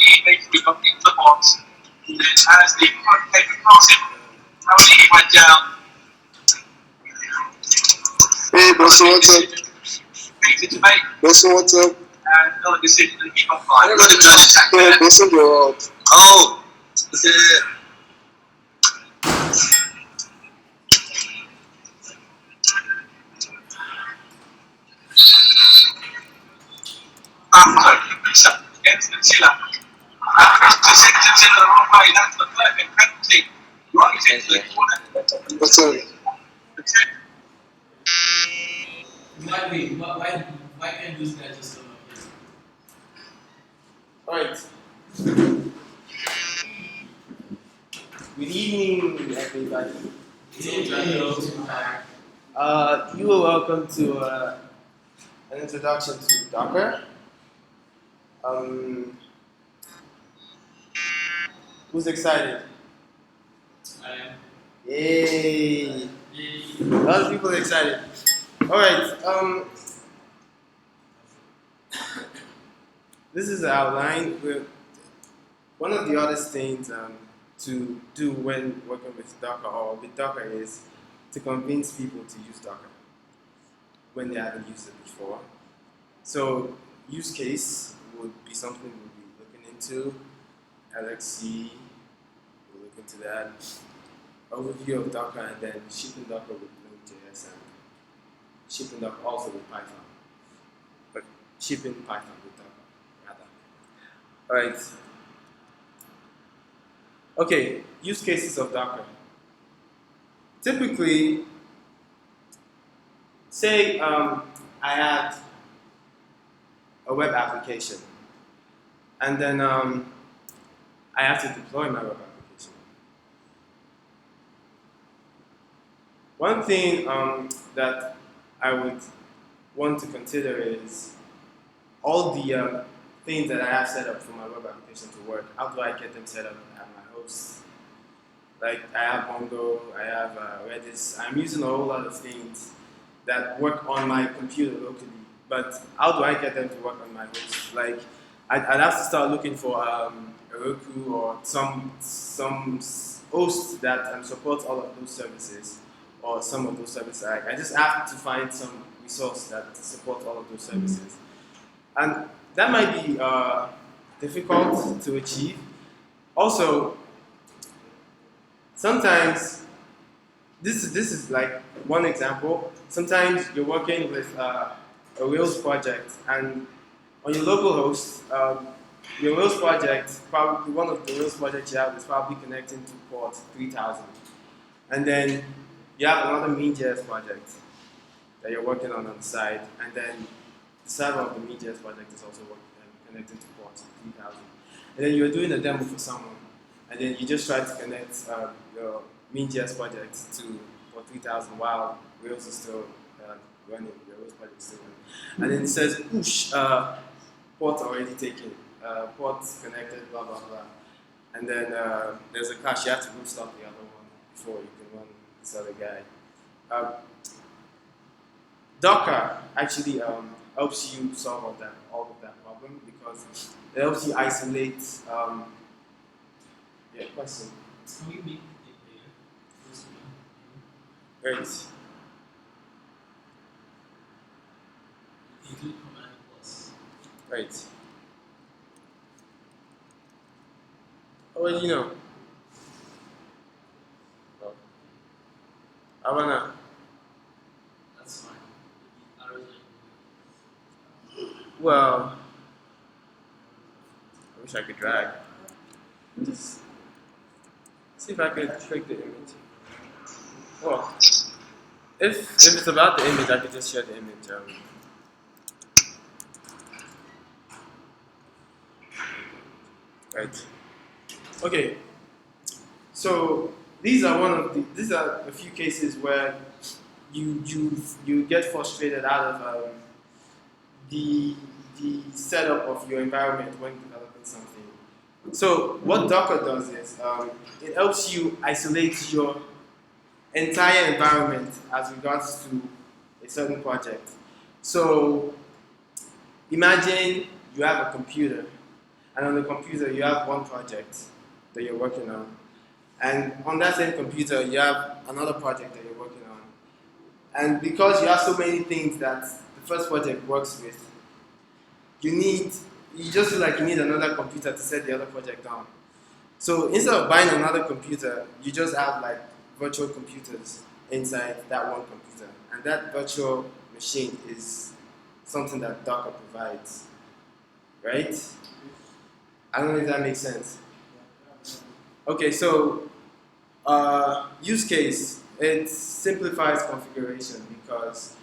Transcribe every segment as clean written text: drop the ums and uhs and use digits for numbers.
Hey, Bosso, what's up? Bosso, what's up? Yeah, Bosso, you're up. What's up? Why can't those guys just come up here? Alright. Good evening, everybody. You are welcome to an introduction to Docker. Who's excited? I am. Yay! A lot of people are excited. Alright, this is the outline. One of the hardest things to do when working with Docker or with Docker is to convince people to use Docker when they haven't used it before. So use case would be something we'll be looking into. LXC, we'll look into that. Overview of Docker and then shipping Docker with Node.js and shipping Docker also with Python. But shipping Python with Docker, rather. Alright. Okay, use cases of Docker. Typically, say I had a web application and then I have to deploy my web application. One thing that I would want to consider is all the things that I have set up for my web application to work. How do I get them set up at my host? Like I have Mongo, I have Redis. I'm using a whole lot of things that work on my computer locally. But how do I get them to work on my host? Like I'd have to start looking for a Roku or some host that supports all of those services or some of those services. I just have to find some resource that supports all of those services. And that might be difficult to achieve. Also, sometimes, this is like one example. Sometimes you're working with a Rails project, and on your local host, your Rails project, probably one of the Rails projects you have is probably connecting to port 3000. And then you have another Mean.js project that you're working on the side, and then the server of the Mean.js project is also connecting to port 3000. And then you're doing a demo for someone, and then you just try to connect your Mean.js project to port 3000 while Rails is still running, your Rails project is still running. And then it says, push, port already taken, port connected, blah, blah, blah. And then there's a cache, you have to restart the other one before you can run this other guy. Docker actually helps you solve all of that problem because it helps you isolate. Yeah, question. Can we make it there? Great. Include command plus. Right. What do you know? Oh. Havana. That's fine. Arrows Well, I wish I could drag. Just see if I could trick the image. Well, if it's about the image, I could just share the image. Right. Okay. So these are a few cases where you get frustrated out of the setup of your environment when developing something. So what Docker does is it helps you isolate your entire environment as regards to a certain project. So imagine you have a computer and on the computer you have one project that you're working on, and on that same computer you have another project that you're working on. And because you have so many things that the first project works with, you need you just feel like you need another computer to set the other project down. So instead of buying another computer, you just have like virtual computers inside that one computer, and that virtual machine is something that Docker provides, right? I don't know if that makes sense. Okay, so use case, it simplifies configuration because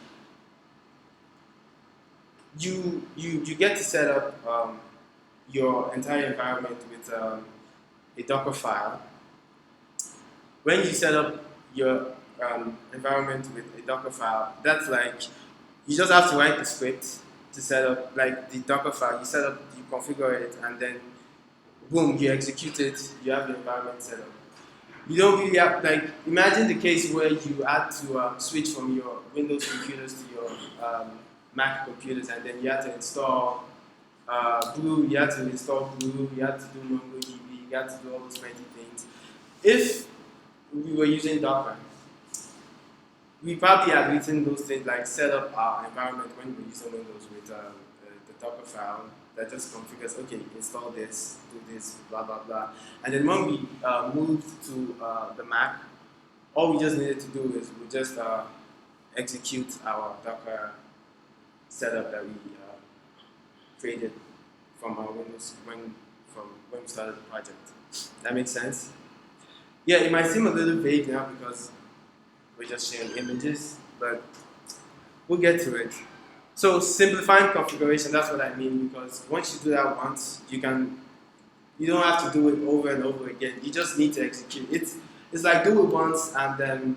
you get to set up your entire environment with a Docker file. When you set up your environment with a Docker file, that's like you just have to write the script to set up like the Docker file. You set up, you configure it, and then boom, you execute it. You have the environment set up. You don't really have like imagine the case where you had to switch from your Windows computers to your Mac computers, and then you had to install Glue, you had to install Glue, you had to do MongoDB, you had to do all those many things. If we were using Docker, we probably had written those things like set up our environment when we were using Windows with the Docker file that just configures, okay, install this, do this, blah, blah, blah. And then when we moved to the Mac, all we just needed to do is we just execute our Docker setup that we created from our Windows from when we started the project. That makes sense? Yeah, it might seem a little vague now because we're just sharing images, but we'll get to it. So simplifying configuration, that's what I mean, because once you do that once, you don't have to do it over and over again. You just need to execute. It's like do it once and then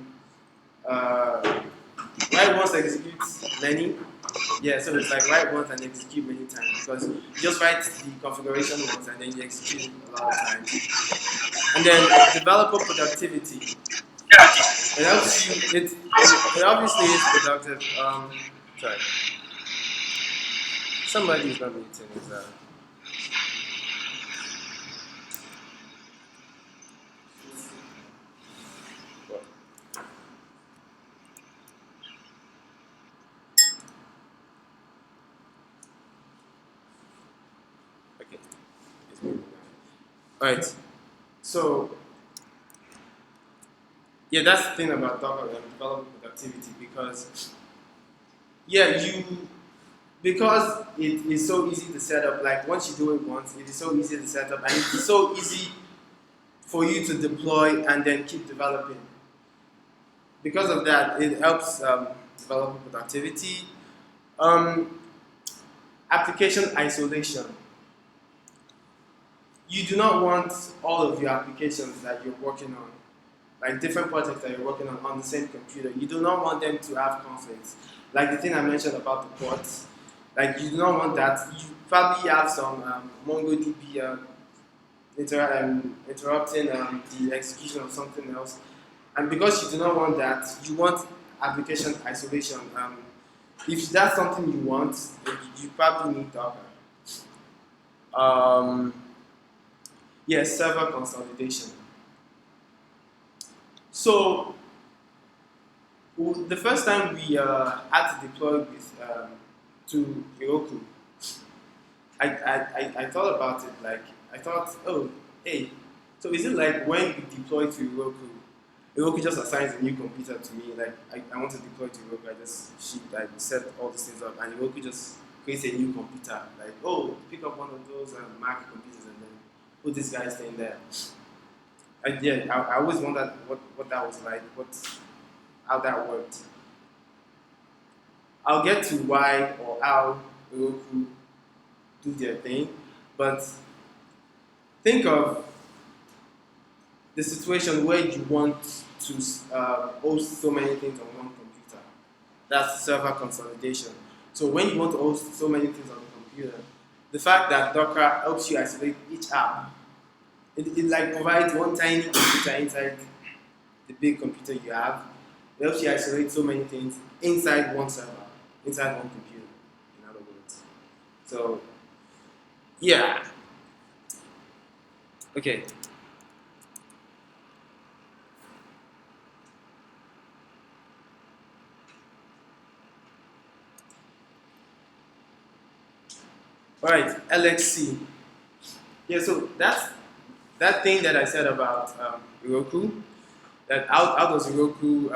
write once, execute many. Yeah, so it's like write once and execute many times because you just write the configuration once and then you execute it a lot of times. And then developer productivity. It helps you. It obviously is productive. Sorry, somebody is not muting. Is that? What? Okay. It's moving now. All right. So yeah, that's the thing about Docker and developer productivity because yeah, because it is so easy to set up. Like once you do it once, it is so easy to set up, and it is so easy for you to deploy and then keep developing. Because of that, it helps developer productivity. Um, application isolation. You do not want all of your applications that you're working on, like different projects that you're working on the same computer. You do not want them to have conflicts. Like the thing I mentioned about the ports, like you do not want that. You probably have some MongoDB interrupting the execution of something else. And because you do not want that, you want application isolation. If that's something you want, you probably need Docker. Um, yes, server consolidation. So the first time we had to deploy with to Heroku, I thought about it like I thought, oh, hey, so is it like when we deploy to Heroku, Heroku just assigns a new computer to me, like I want to deploy to Heroku, I set all these things up, and Heroku just creates a new computer, like, oh, pick up one of those Mac computers and then put this guy's thing there. I always wondered what that was like, how that worked. I'll get to why or how Heroku do their thing, but think of the situation where you want to host so many things on one computer. That's server consolidation. So when you want to host so many things on the computer, the fact that Docker helps you isolate each app, it like provides one tiny computer inside the big computer you have. It helps you isolate so many things inside one server, inside one computer, in other words. So, yeah. Okay. All right. LXC. Yeah. So that's that thing that I said about Roku. That how does Roku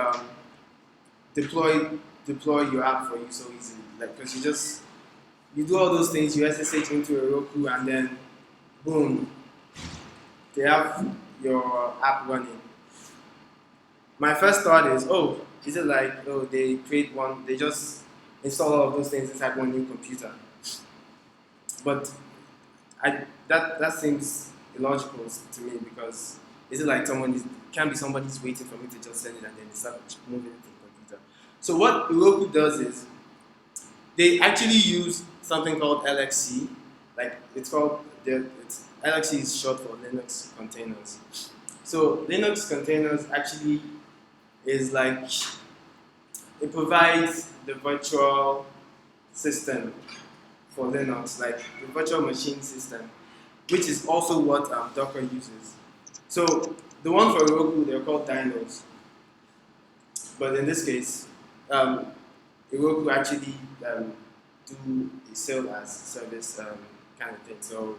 deploy deploy your app for you so easily? Like because you do all those things, you SSH into a Roku, and then boom, they have your app running. My first thought is, oh, is it like, oh, they create one, they just install all of those things inside one new computer? But that seems illogical to me because is it like someone is can be somebody's waiting for me to just send it and then they start moving it to the computer. So what Heroku does is they actually use something called LXC, like it's LXC is short for Linux containers. So Linux containers actually is like it provides the virtual system for Linux, like the virtual machine system, which is also what Docker uses. So the one for Heroku, they're called dynos, but in this case, um, Heroku actually do a sale as service kind of thing. So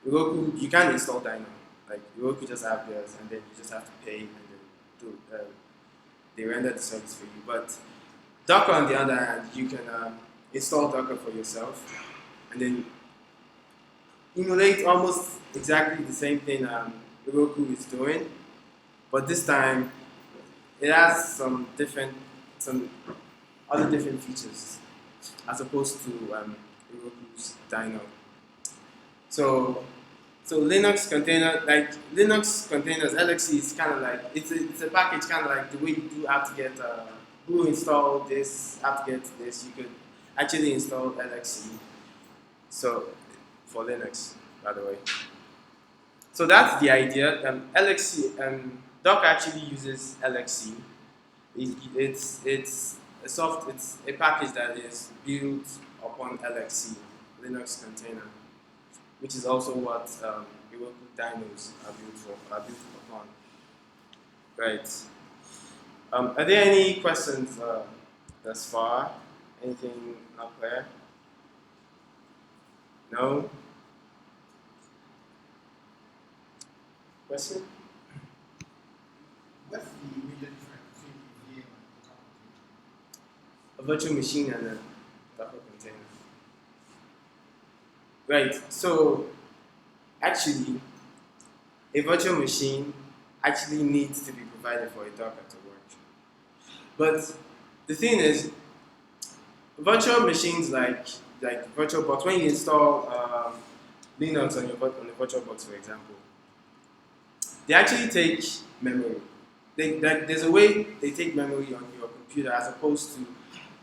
Heroku, you can install dyno, like Heroku just have theirs, and then you just have to pay, and then they render the service for you. But Docker, on the other hand, you can install Docker for yourself, and then emulate almost exactly the same thing Heroku is doing, but this time it has some other different features as opposed to Heroku's Dino. So, so Linux containers, LXC is kind of like it's a package kind of like the way you do apt-get who install this apt-get this. You could actually install LXC. So for Linux, by the way. So that's the idea. LXC, Docker actually uses LXC. It's a package that is built upon LXC, Linux container, which is also what Heroku dynos are built upon. Right. Are there any questions thus far? Anything not clear? No? Question? What's the major difference between VM and A virtual machine and a Docker container. Right. So actually, a virtual machine actually needs to be provided for a Docker to work. But the thing is, virtual machines like VirtualBox, when you install Linux on on the VirtualBox, for example, they actually take memory. There's a way they take memory on your computer as opposed to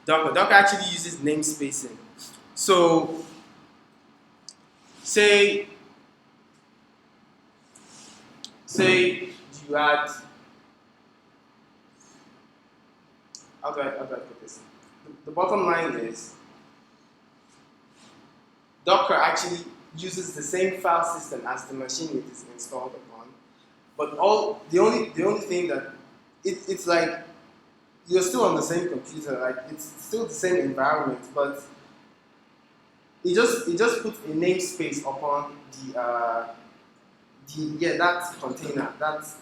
Docker. Docker actually uses namespacing. So, say say you had how do I put this? The bottom line is Docker actually uses the same file system as the machine it is installed upon, but the only thing that it's like you're still on the same computer, like it's still the same environment, but it just puts a namespace upon that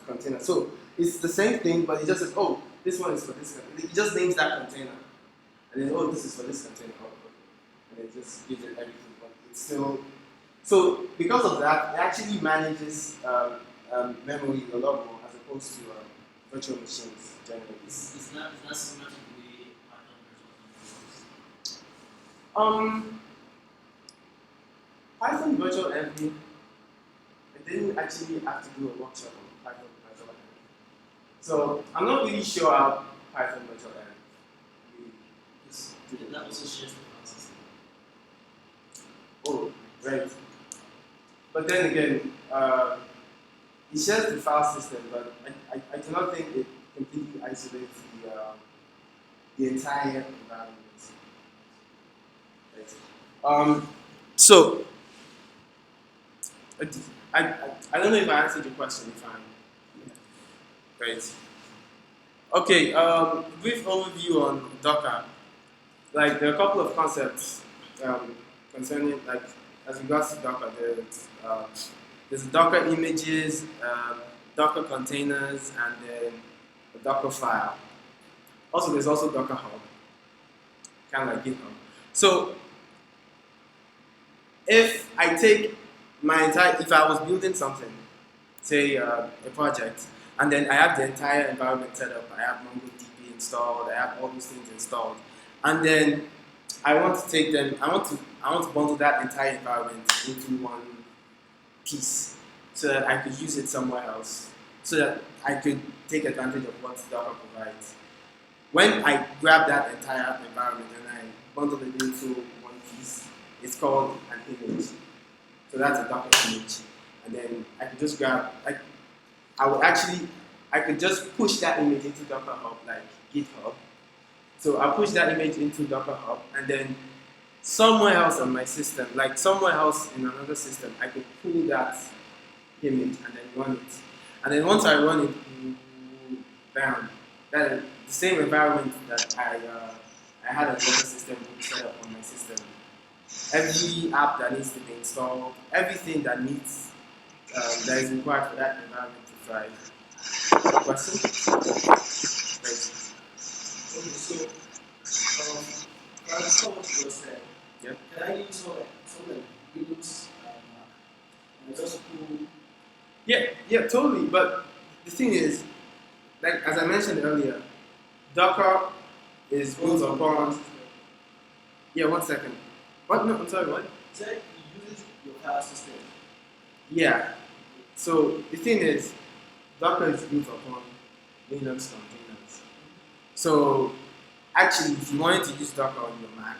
container. So it's the same thing, but it just says, oh, this one is for this container. It just names that container, and then oh, this is for this container. Oh, okay. And it just gives it everything, but it's still so because of that, it actually manages memory a lot more as opposed to virtual machines generally. It's not similar to the way Python works. Python virtual env, I didn't actually have to do a workshop on Python virtual env. So I'm not really sure how Python virtual env. That also shares the file system. Oh, right. But then again, it shares the file system, but I do not think it completely isolates the entire environment. Right. So, I don't know if I answered your question. If I'm right. Okay. Brief overview on Docker. Like there are a couple of concepts concerning like as regards to Docker. There's Docker images, Docker containers, and then a Docker file. Also, there's also Docker Hub, kind of like GitHub. So if I take if I was building something, say a project, and then I have the entire environment set up, I have MongoDB installed, I have all these things installed, and then I want to take them, I want to bundle that entire environment into one piece so that I could use it somewhere else, so that I could take advantage of what Docker provides. When I grab that entire environment and I bundle it into one piece, it's called an image. So that's a Docker image. And then I could just I could just push that image into Docker Hub, like GitHub. So I push that image into Docker Hub, and then somewhere else on my system, like somewhere else in another system, I could pull that image and then run it. And then once I run it, bam, that the same environment that I had another system set up on my system. Every app that needs to be installed, everything that that is required for that environment to thrive. Question? Right. Okay, so that's what you just said. Yep. Can I use some like Windows and just pull? Yeah, totally. But the thing is, like as I mentioned earlier, Docker is built upon. Yeah, 1 second. What? No, I'm sorry. What? Say you use your file system. Yeah. So the thing is, Docker is built upon Linux containers. So actually, if you wanted to use Docker on your Mac,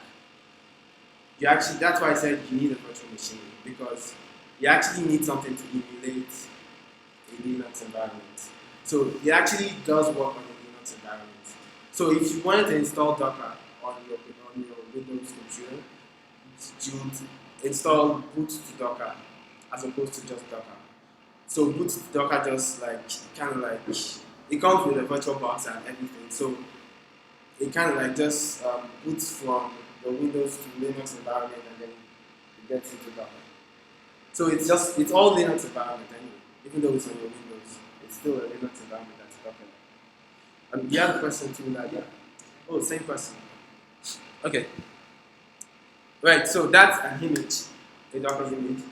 that's why I said you need a virtual machine, because you actually need something to emulate a Linux environment. So it actually does work on a Linux environment. So if you wanted to install Docker on your Windows computer, you would install boot to Docker as opposed to just Docker. So boot to Docker just it comes with a virtual box and everything. So it kind of like just boots from the Windows to Linux environment, and then it gets into Docker. So it's all Linux environment anyway, even though it's on your Windows, it's still a Linux environment that's Docker. The other question too, like oh, same question. Okay. Right, so that's an image, a Docker image.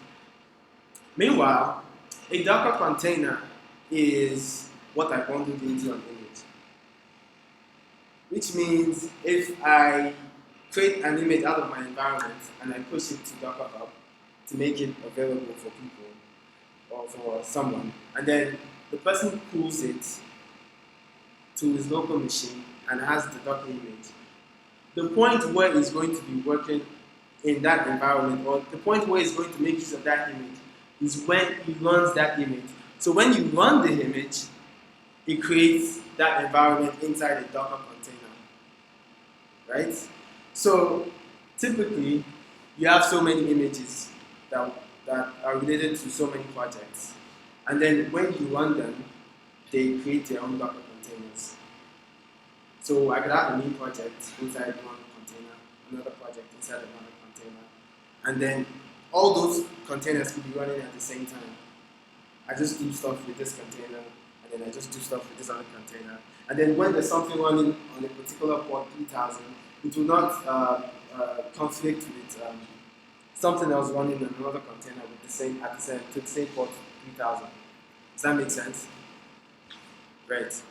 Meanwhile, a Docker container is what I bundled into an image. Which means if I create an image out of my environment and I push it to Docker Hub to make it available for people or for someone, and then the person pulls it to his local machine and has the Docker image, the point where it's going to be working in that environment, or the point where it's going to make use of that image, is when he runs that image. So when you run the image, it creates that environment inside a Docker container, right? So typically, you have so many images that are related to so many projects, and then when you run them, they create their own Docker containers. So I could have a new project inside one container, another project inside another container, and then all those containers could be running at the same time. I just do stuff with this container, and then I just do stuff with this other container. And then when there's something running on a particular port 3000, it will not conflict with something else running in another container with to the same port 3000. Does that make sense? Right.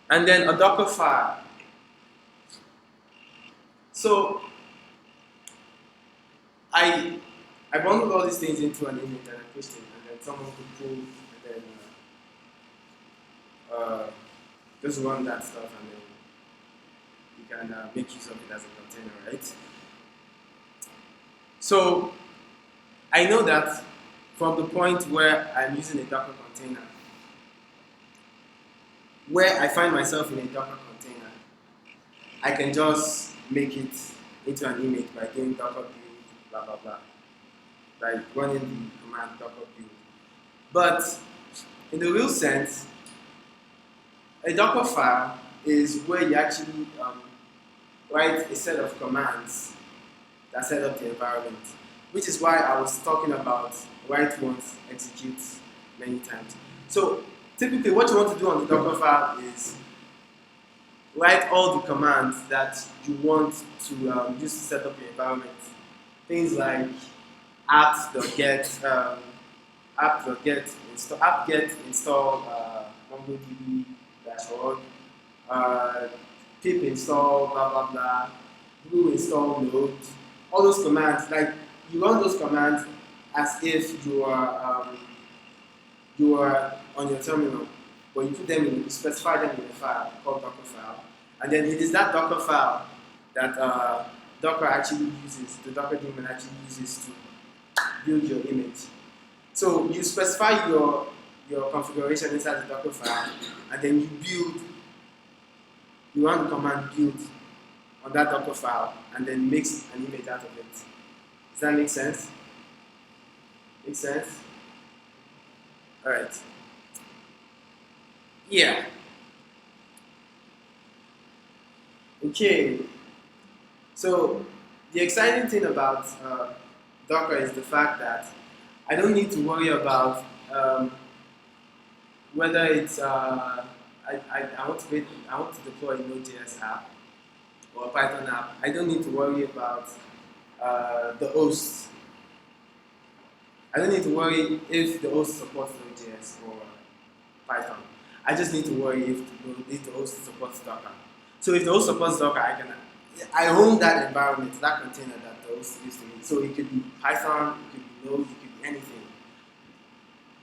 And then a Docker file. So I bundled all these things into an image and I pushed it, and then someone could pull and then just run that stuff, and then you can make use of it as a container, right? So I know that from the point where I'm using a Docker container, where I find myself in a Docker container, I can just make it into an image by doing Docker build, blah blah blah. like running the command docker build. But in the real sense, a Docker file is where you actually write a set of commands that set up the environment, which is why I was talking about write once, execute many times. So typically what you want to do on the Docker file is write all the commands that you want to use to set up your environment. Things like apt-get install MongoDB dashboard, pip install blah blah blah, glue install node, all those commands. Like you run those commands as if you are on your terminal, but you specify them in a file called Docker file, and then it is that Docker file that Docker actually uses, the Docker daemon actually uses to build your image. So you specify your configuration inside the Docker file, and then you run the command build on that Docker file, and then makes an image out of it. Does that make sense? Make sense? All right. Yeah. Okay. So the exciting thing about Docker is the fact that I don't need to worry about whether it's I want to deploy a Node.js app or a Python app. I don't need to worry about the host. I don't need to worry if the host supports Node.js or Python. I just need to worry if the host supports Docker. So if the host supports Docker, I own that environment, that container that the host used to use. So it could be Python, it could be Node, it could be anything.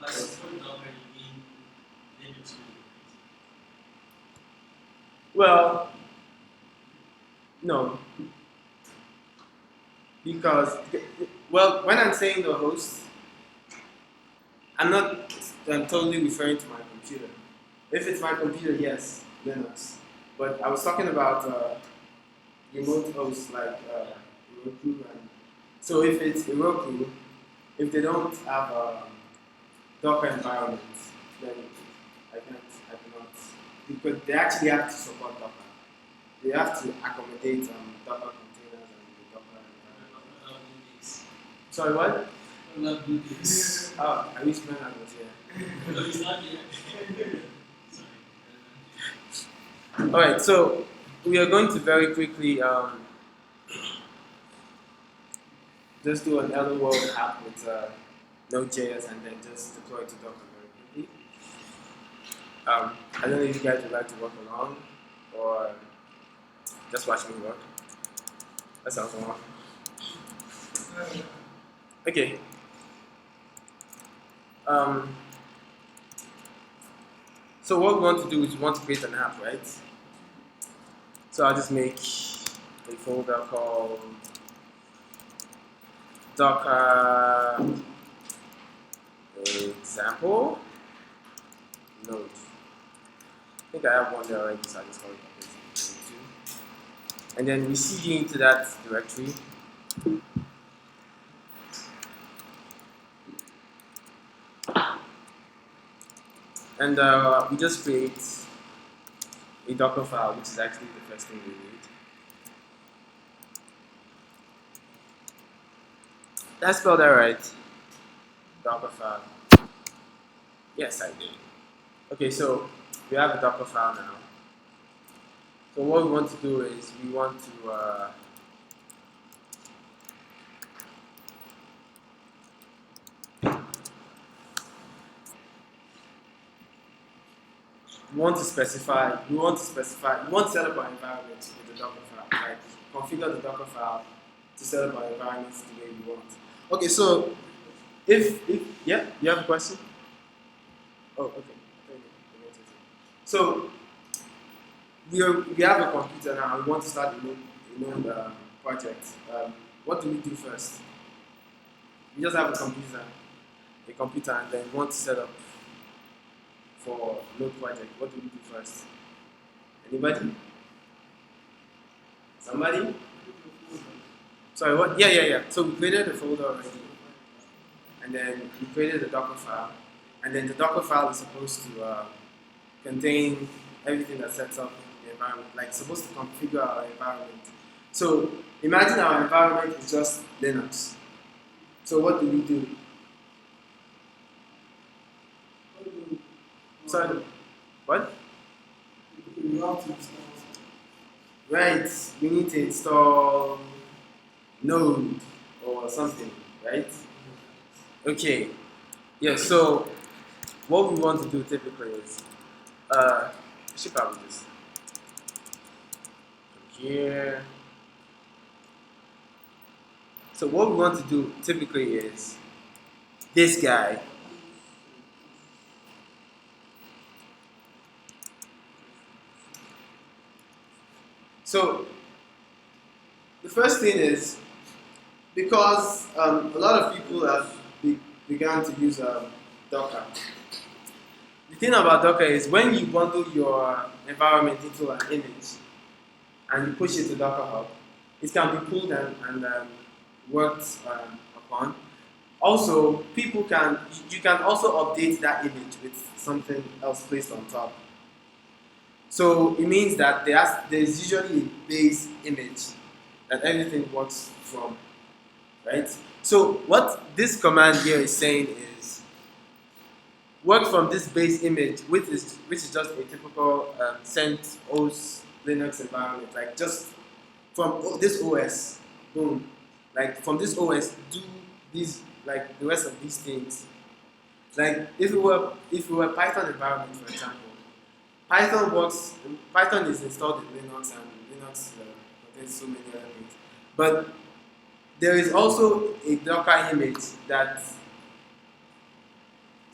Like support Docker, you mean Linux? Well, no. Because, well, when I'm saying the host, I'm totally referring to my computer. If it's my computer, yes, Linux. But I was talking about remote hosts like Roku. So if it's Roku, if they don't have a Docker environment, then I cannot. Because they actually have to support Docker. They have to accommodate Docker containers and the Docker environment. Sorry, what? Not do this. Oh, I wish Bernard was here. No, he's not here. Sorry. Alright, so we are going to very quickly just do an Hello World app with Node.js and then just deploy it to Docker very quickly. I don't know if you guys would like to work along or just watch me work. That sounds wrong. Okay. So what we want to do is we want to create an app, right? So I'll just make a folder called Docker example node. I think I have one there already, so I just call it Docker 2. And then we cd into that directory. And we just create a Docker file, which is actually the first thing we need. Did I spell that right? Docker file. Yes, I did. Okay, so we have a Docker file now. So what we want to do is we want to we want to set up our environment with the Docker file, like configure the Docker file to set up our environments the way we want. Okay, so if yeah, you have a question? Oh, okay. So we have a computer now. We want to start a new project. What do we do first? We just have a computer, and then we want to set up for node project. What do we do first? Anybody? Somebody? Sorry, what? Yeah. So we created a folder already. and then you created a Docker file, and then the Docker file is supposed to contain everything that sets up the environment, like it's supposed to configure our environment. So imagine our environment is just Linux. So what do we do? Sorry, what? You have to install. Right, we need to install Node or something, right? Okay, yeah, so what we want to do typically is, I should probably just come here. So what we want to do typically is this guy. So the first thing is, because a lot of people have begun to use Docker. The thing about Docker is when you bundle your environment into an image and you push it to Docker Hub, it can be pulled and worked upon. Also, you can also update that image with something else placed on top. So it means that there's usually a base image that everything works from, right? So what this command here is saying is work from this base image, which is just a typical CentOS Linux environment, like just from this OS, boom, like from this OS, do these like the rest of these things. Like if it were Python environment, for example, Python is installed in Linux, and Linux contains so many other things. But there is also a Docker image that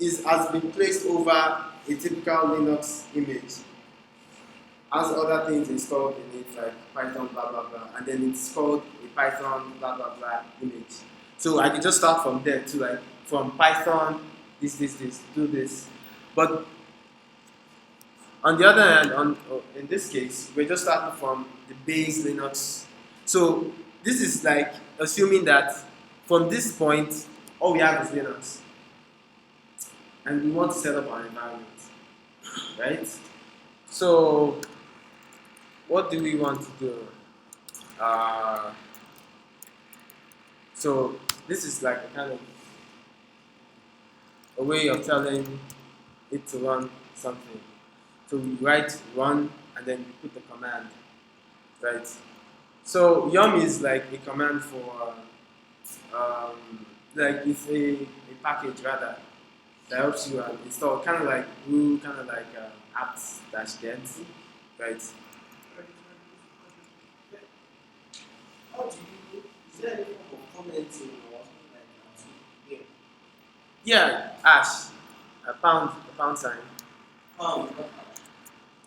has been placed over a typical Linux image, has other things installed in it like Python blah blah blah, and then it's called a Python blah blah blah image. So I can just start from there to like from Python this do this. But on the other hand, in this case, we're just starting from the base Linux. So this is like assuming that from this point, all we have is Linux, and we want to set up our environment, right? So what do we want to do? So this is like a kind of a way of telling it to run something. So we write run and then we put the command, right? So yum is like a command for like it's a package rather that helps you install kind of like glue, kind of like apps dash get, right? How do you, is there any form of commenting or something like that? Yeah. Yeah, hash, a pound sign.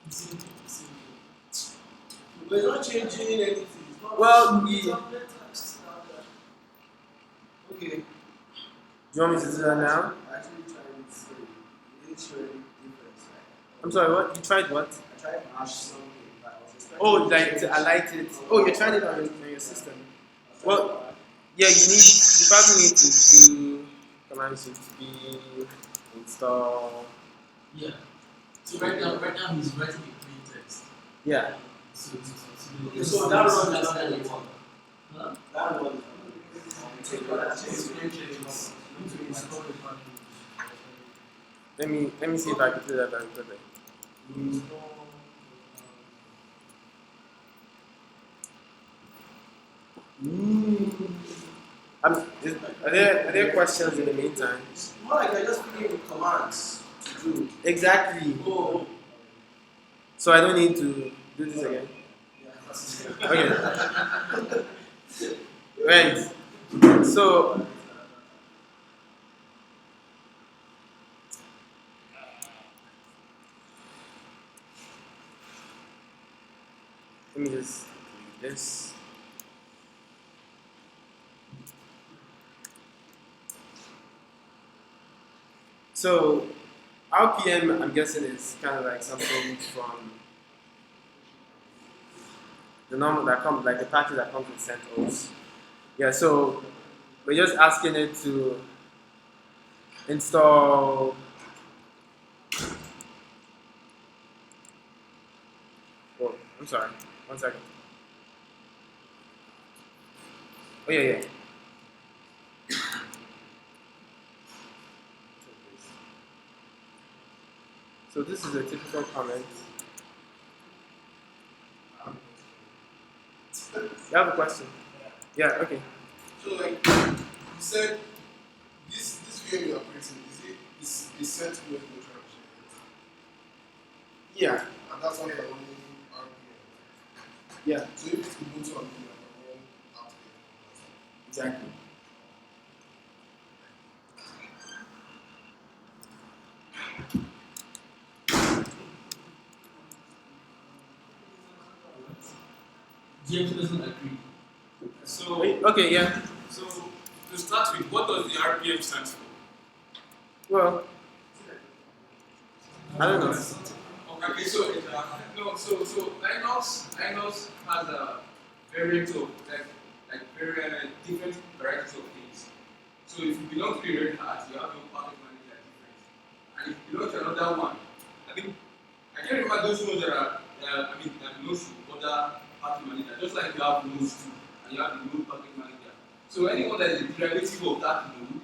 Simple. We're not changing anything. It's not Well, okay. do you want me to do that now? I actually tried it, so it didn't show any difference. Right? I'm sorry, what? You tried what? I tried hash something, but I was expecting Oh, to like change. to highlight it. Oh, you're trying it on your system. Well, yeah, you probably need to do command shift B, install. Yeah. So right now he's writing a plain text. Yeah. So that run is not going to work. Huh? That run is not going to work. Let me see if I can do that very quickly. Are there questions in the meantime? More like I just put in commands to do. Exactly. Oh. So I don't need to do this again. Yeah. Okay. Right. So let me just do this. So RPM, I'm guessing, is kind of like something from the normal that comes, like the package that comes with CentOS. Yeah, so we're just asking it to install. Oh, I'm sorry. 1 second. Oh yeah. So this is a typical comment. You have a question? Yeah. Okay. So like you said, this VM you are creating is set to make no transition, Yeah. and that's why you're running RPM. Yeah. So if it's Ubuntu and you are running RPM. Exactly. James doesn't agree. So, Okay. Yeah. so to start with, what does the RPM stand for? Well, I don't know. Okay, so no, so Linux has a variant of very different varieties of things. So if you belong to the Red Hat, you have your package manager different, and if you belong to another one, I think I can't remember those ones that belongs to other package manager. Just like you have nodes too, and you have the node package manager. So anyone that is a derivative of that node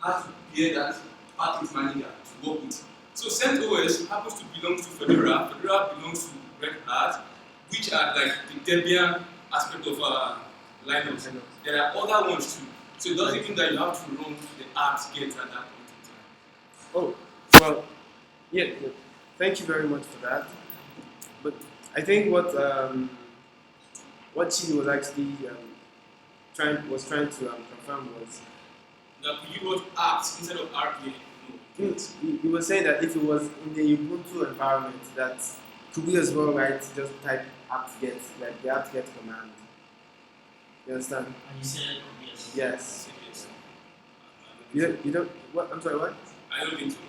has to bear that package manager to work with. So CentOS happens to belong to Fedora. Fedora belongs to Red Hat, which are like the Debian aspect of Linux. There are other ones too. So it doesn't mean that you have to run the apt-get at that point in time. Oh, well, yeah. Thank you very much for that. But I think what she was actually trying to confirm was Now, could you wrote apps instead of RPA? No. he was saying that if it was in the Ubuntu environment, that could we as well write just type apt-get, like the apt-get command. You understand? And you said yes. Yes. Yes. You don't what? I'm sorry. What? I don't think so.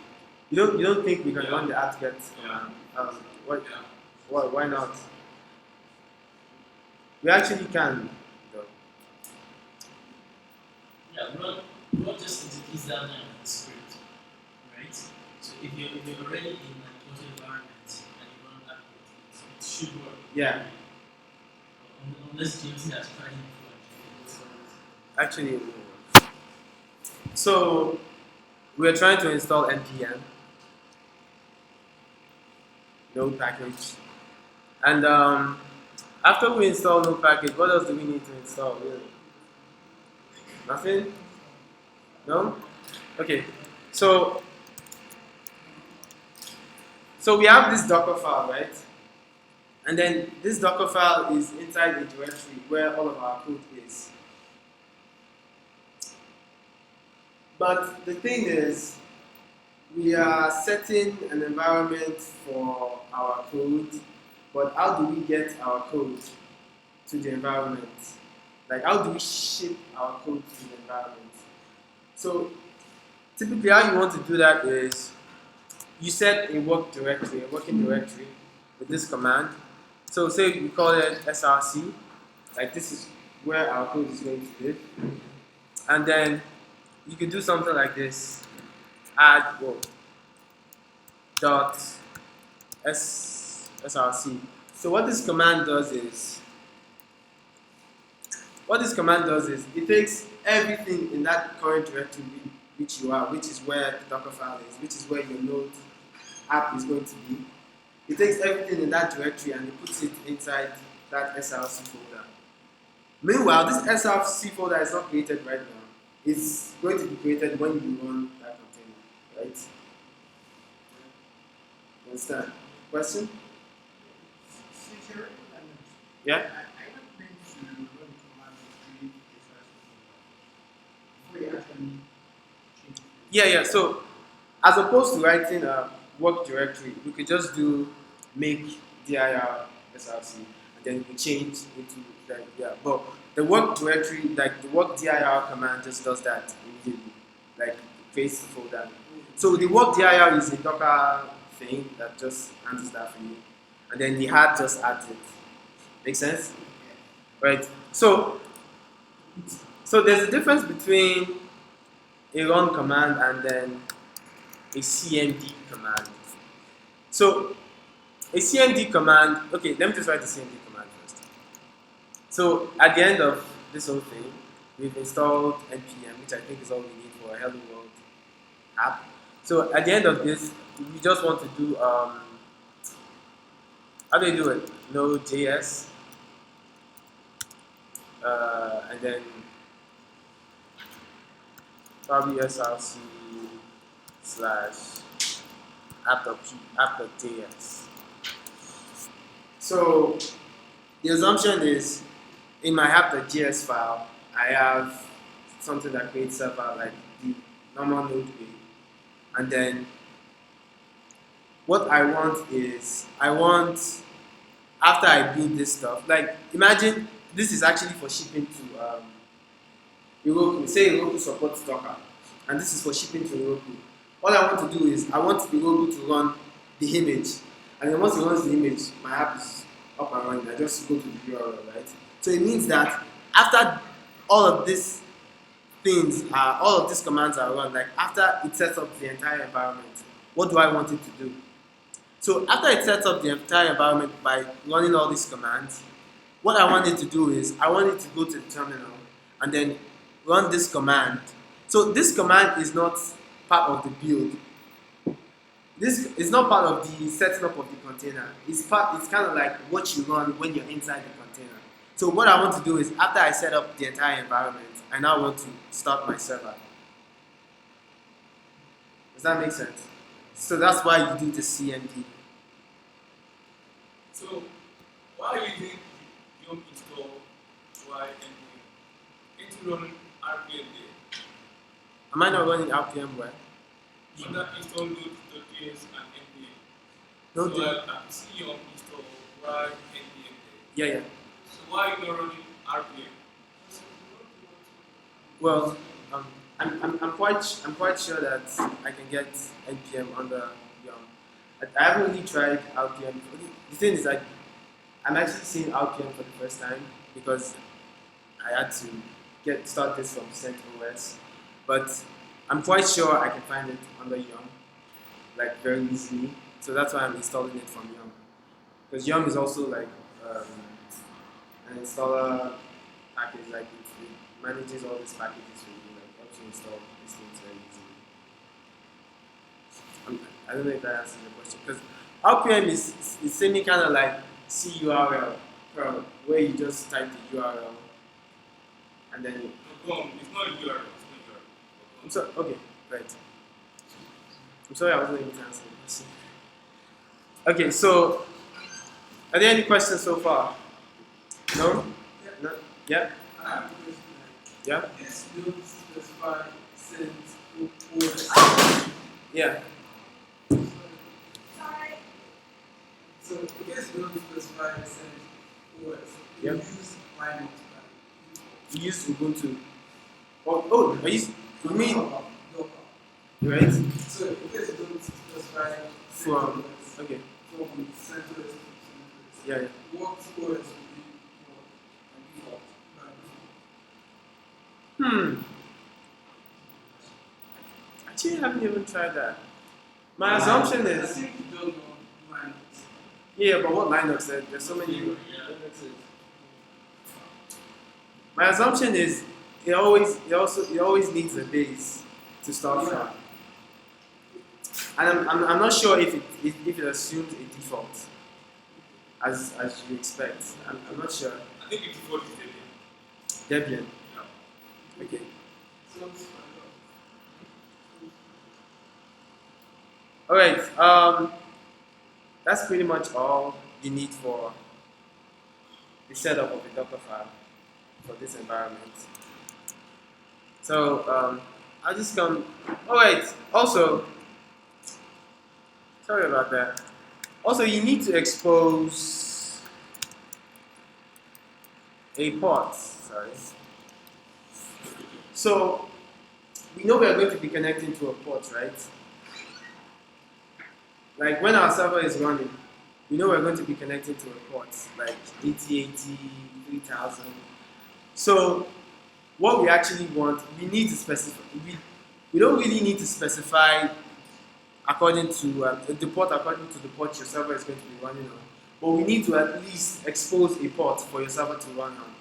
You don't think we can Yeah. run the apt-get Yeah. command? What? Yeah. Why not? We actually can. Though. Yeah, run just executes that line in the script, right? So if you're already in an auto environment and you run that code, it should work. Yeah. Unless James has tried it before. Actually, it will work. So we're trying to install npm node package, and after we install node package, what else do we need to install? Really? Nothing? No? Okay. So we have this Docker file, right? And then this Docker file is inside a directory where all of our code is. But the thing is, we are setting an environment for our code, but how do we get our code to the environment? Like, how do we ship our code to the environment? So, typically, how you want to do that is you set a working directory with this command. So, say we call it src, like this is where our code is going to live, and then you could do something like this: add dot src. So what this command does is it takes everything in that current directory which you are, which is where the Docker file is, which is where your node app is going to be. It takes everything in that directory and it puts it inside that src folder. Meanwhile, this src folder is not created right now. It's going to be created when you run that container, right? Understand? Question? Yeah? Yeah. So, as opposed to writing a work directory, we could just do make dir src, and then we change into But the work directory, like the work dir command, just does that immediately, like creates the folder. So the work dir is a Docker thing that just handles that for you, and then the hard just adds it. Make sense? Right. So there's a difference between a run command, and then a cmd command. So a cmd command, okay, let me just write the cmd command first. So at the end of this whole thing, we've installed npm, which I think is all we need for a hello world app. So at the end of this, we just want to do how do you do it? Node.js, and then probably src slash app.js. So the assumption is in my app.js file, I have something that creates server like the normal node way, and then what I want is after I build this stuff, like imagine this is actually for shipping to Heroku. Say Heroku supports Docker, and this is for shipping to Heroku. All I want to do is I want Heroku to run the image, and then once it runs the image, my app is up and running. I just go to the URL, right? So it means that after all of these all of these commands are run, like after it sets up the entire environment, what do I want it to do? So after it sets up the entire environment by running all these commands, what I want it to do is I want it to go to the terminal and then run this command. So this command is not part of the build. This is not part of the setting up of the container. It's kind of like what you run when you're inside the container. So what I want to do is after I set up the entire environment, I now want to start my server. Does that make sense? So that's why you do the CMD. So, why are you using yum install while into running RPM there? Am I not running RPM well? Under install node.js and npm. No, So, I see yum install while npm there. yeah. So, why are you not running RPM? Well, I'm quite sure that I can get npm under yum. I haven't really tried RPM. The thing is, like, I'm actually seeing RPM for the first time because I had to start this from CentOS, but I'm quite sure I can find it under yum, like very easily. So that's why I'm installing it from yum, because yum is also like an installer package, like it manages all these packages for you, like helps you install these things very easily. I don't know if that answers the question, because RPM is semi kind of like CURL, where you just type the URL and then you. No, go on. It's not a URL. It's not a URL. I'm sorry. Okay, right. I'm sorry I wasn't able to answer the question. Okay, so are there any questions so far? No? No? Yeah? I have a question. Yeah? This don't specify sense OS. Yeah. So I guess you don't specify sense OS. You Yep. use Linux. You use Ubuntu. Oh, you mean Docker. right? So I guess you don't specify From CentOS. okay. From CentOS to CentOS. Yeah. What OS would be your default? Actually, I haven't even tried that. My assumption I is think you don't know Linux. yeah, but what Linux? There's so many Linuxes. My assumption is it always needs a base to start from, and I'm not sure if it assumes a default as you expect. I'm not sure. I think the default is Debian. Debian. Yeah. Okay. Sounds fine. All right. That's pretty much all you need for the setup of a Docker file for this environment. So I'll just come. All right. Also, sorry about that. Also, you need to expose a port. Sorry. So we know we are going to be connecting to a port, right? Like when our server is running, we know we're going to be connecting to a port, like 8080, 3000. So what we actually want, we need to specify, we we don't really need to specify according to the port according to the port your server is going to be running on. But we need to at least expose a port for your server to run on.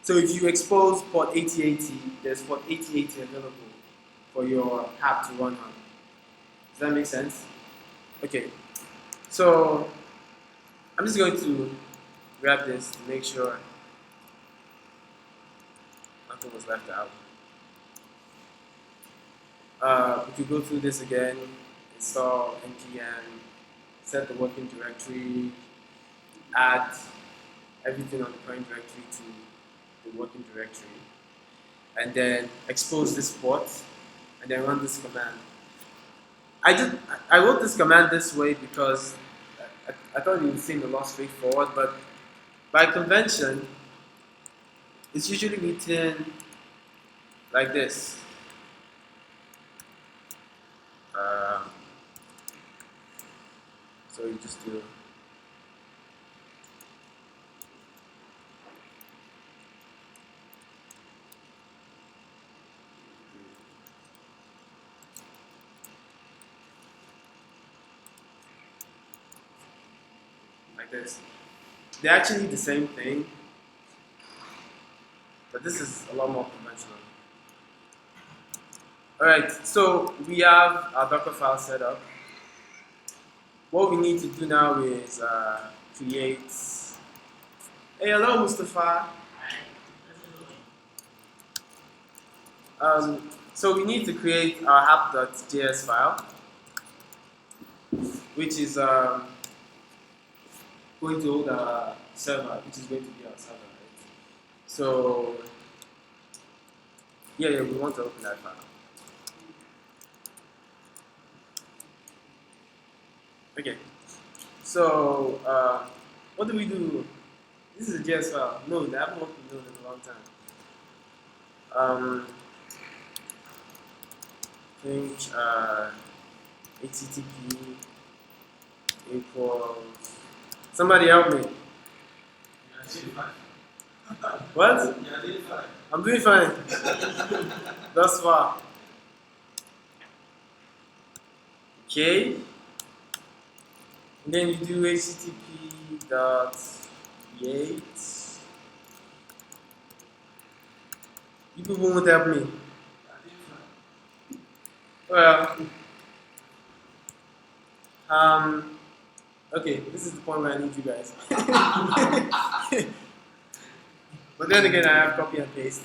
So if you expose port 8080, there's port 8080 available for your app to run on. Does that make sense? Okay. So I'm just going to grab this to make sure nothing was left out. We could go through this again, install npm, set the working directory, add everything on the current directory to the working directory, and then expose this port, and then run this command. I wrote this command this way because I thought it would seem a lot straightforward, but by convention, it's usually written like this. So you just do like this. They're actually the same thing, but this is a lot more conventional. Alright, so we have our Docker file set up. What we need to do now is create. Hey, hello, Mustafa. So we need to create our app.js file, which is going to hold our server, which is going to be our server, right? So yeah, we want to open that file. Okay. So what do we do? This is a JS file. No, I haven't worked with Node in a long time. Think HTTP equals. Somebody help me. What? I'm doing fine. Thus far. Okay. And then you do HTTP dot create. You people won't help me. Well, okay, this is the point where I need you guys. But then again, I have copy and paste.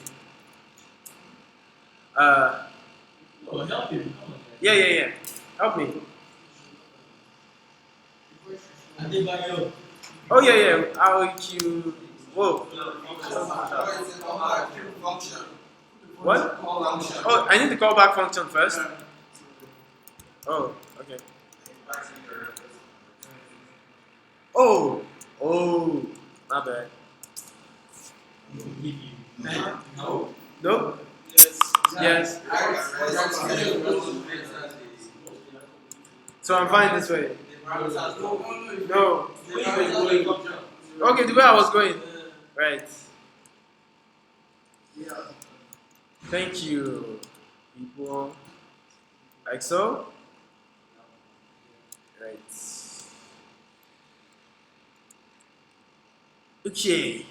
Help you. Yeah. Help me. Oh yeah. How you? Whoa. What? Oh, I need the callback function first. Oh, okay. Oh, my bad. No. No? Yes. So I'm fine this way. No. Okay, the way I was going. Right. Thank you, people. Like so? Right. Okay.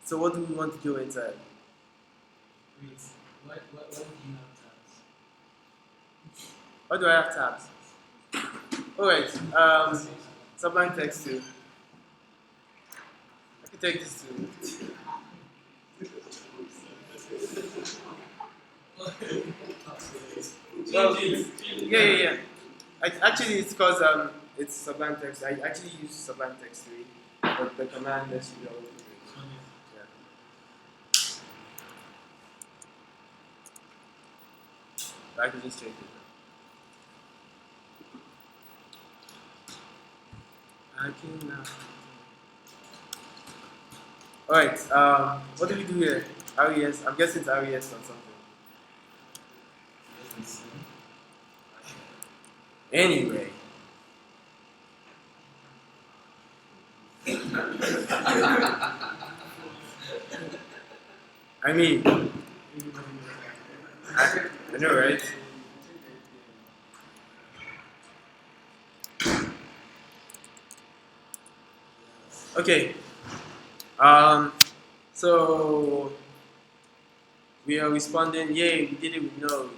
So what do we want to do inside? Wait, what do you have tabs? Why do I have tabs? Alright, Sublime text too. I can take this too. Well, yeah. Actually, it's because it's Sublime text. I actually use Sublime text 3, but the command lets you go. Yeah. I can just change it. I can now. Alright, what do we do here? RES, I'm guessing it's RES or something. Anyway. I mean, I know, right? Okay. So we are responding, yay, we did it with Node.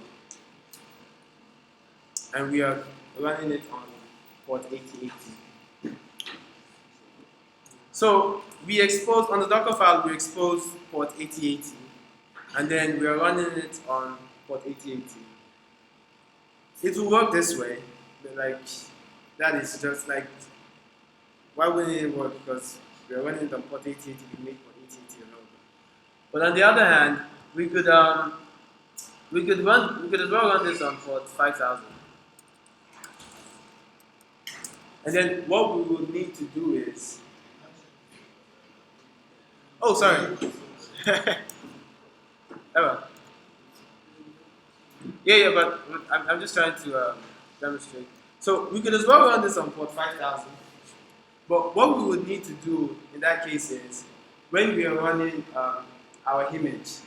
And we are running it on port 8080. So we expose, on the Docker file, we expose port 8080. And then we are running it on port 8080. It will work this way, but like, that is just like, why wouldn't it work? Because we are running it on port 8080, we make port 8080 alone. But on the other hand, we could as well run this on port 5000. And then what we would need to do is, oh sorry, Ever. Yeah, but I'm just trying to demonstrate. So we could as well run this on port 5000. But what we would need to do in that case is, when we are running our image,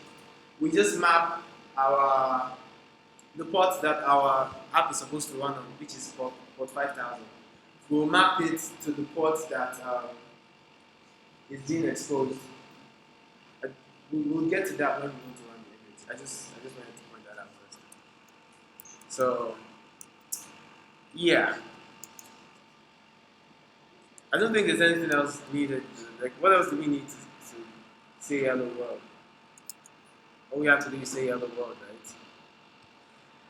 we just map the port that our app is supposed to run on, which is port 5000. We'll map it to the port that is being exposed. We'll get to that when we want to run the image. I just wanted to point that out first. So, yeah. I don't think there's anything else needed. Like, what else do we need to say hello world? All we have to do is say hello world, right?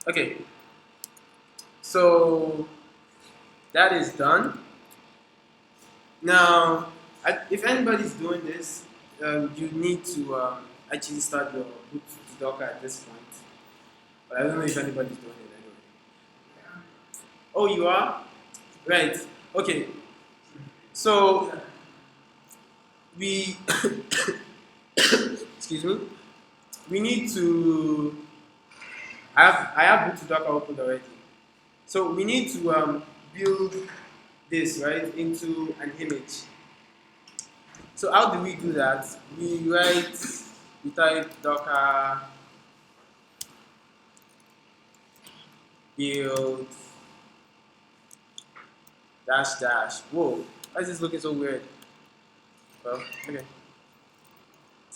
Okay. So, that is done. Now, if anybody's doing this, you need to actually start your boot to Docker at this point. But I don't know if anybody's doing it anyway. Oh, you are? Right. Okay. So, we, excuse me, we need to, I have boot to Docker opened already. So we need to build this, right, into an image. So how do we do that? We type docker build -- whoa, why is this looking so weird? Well, okay.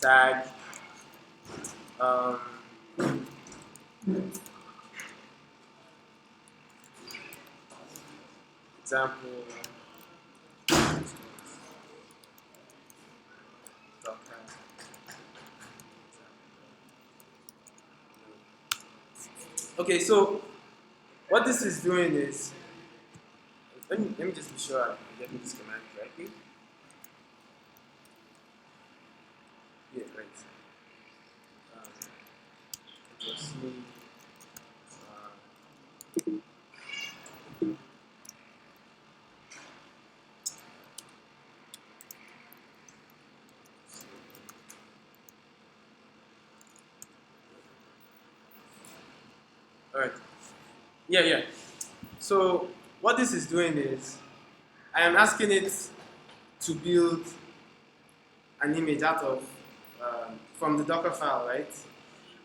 Tag example docker. Okay, so what this is doing is, let me just be sure I'm getting this command correctly. Yeah, right. Just need, all right. Yeah. So what this is doing is, I am asking it to build an image out of from the Docker file, right?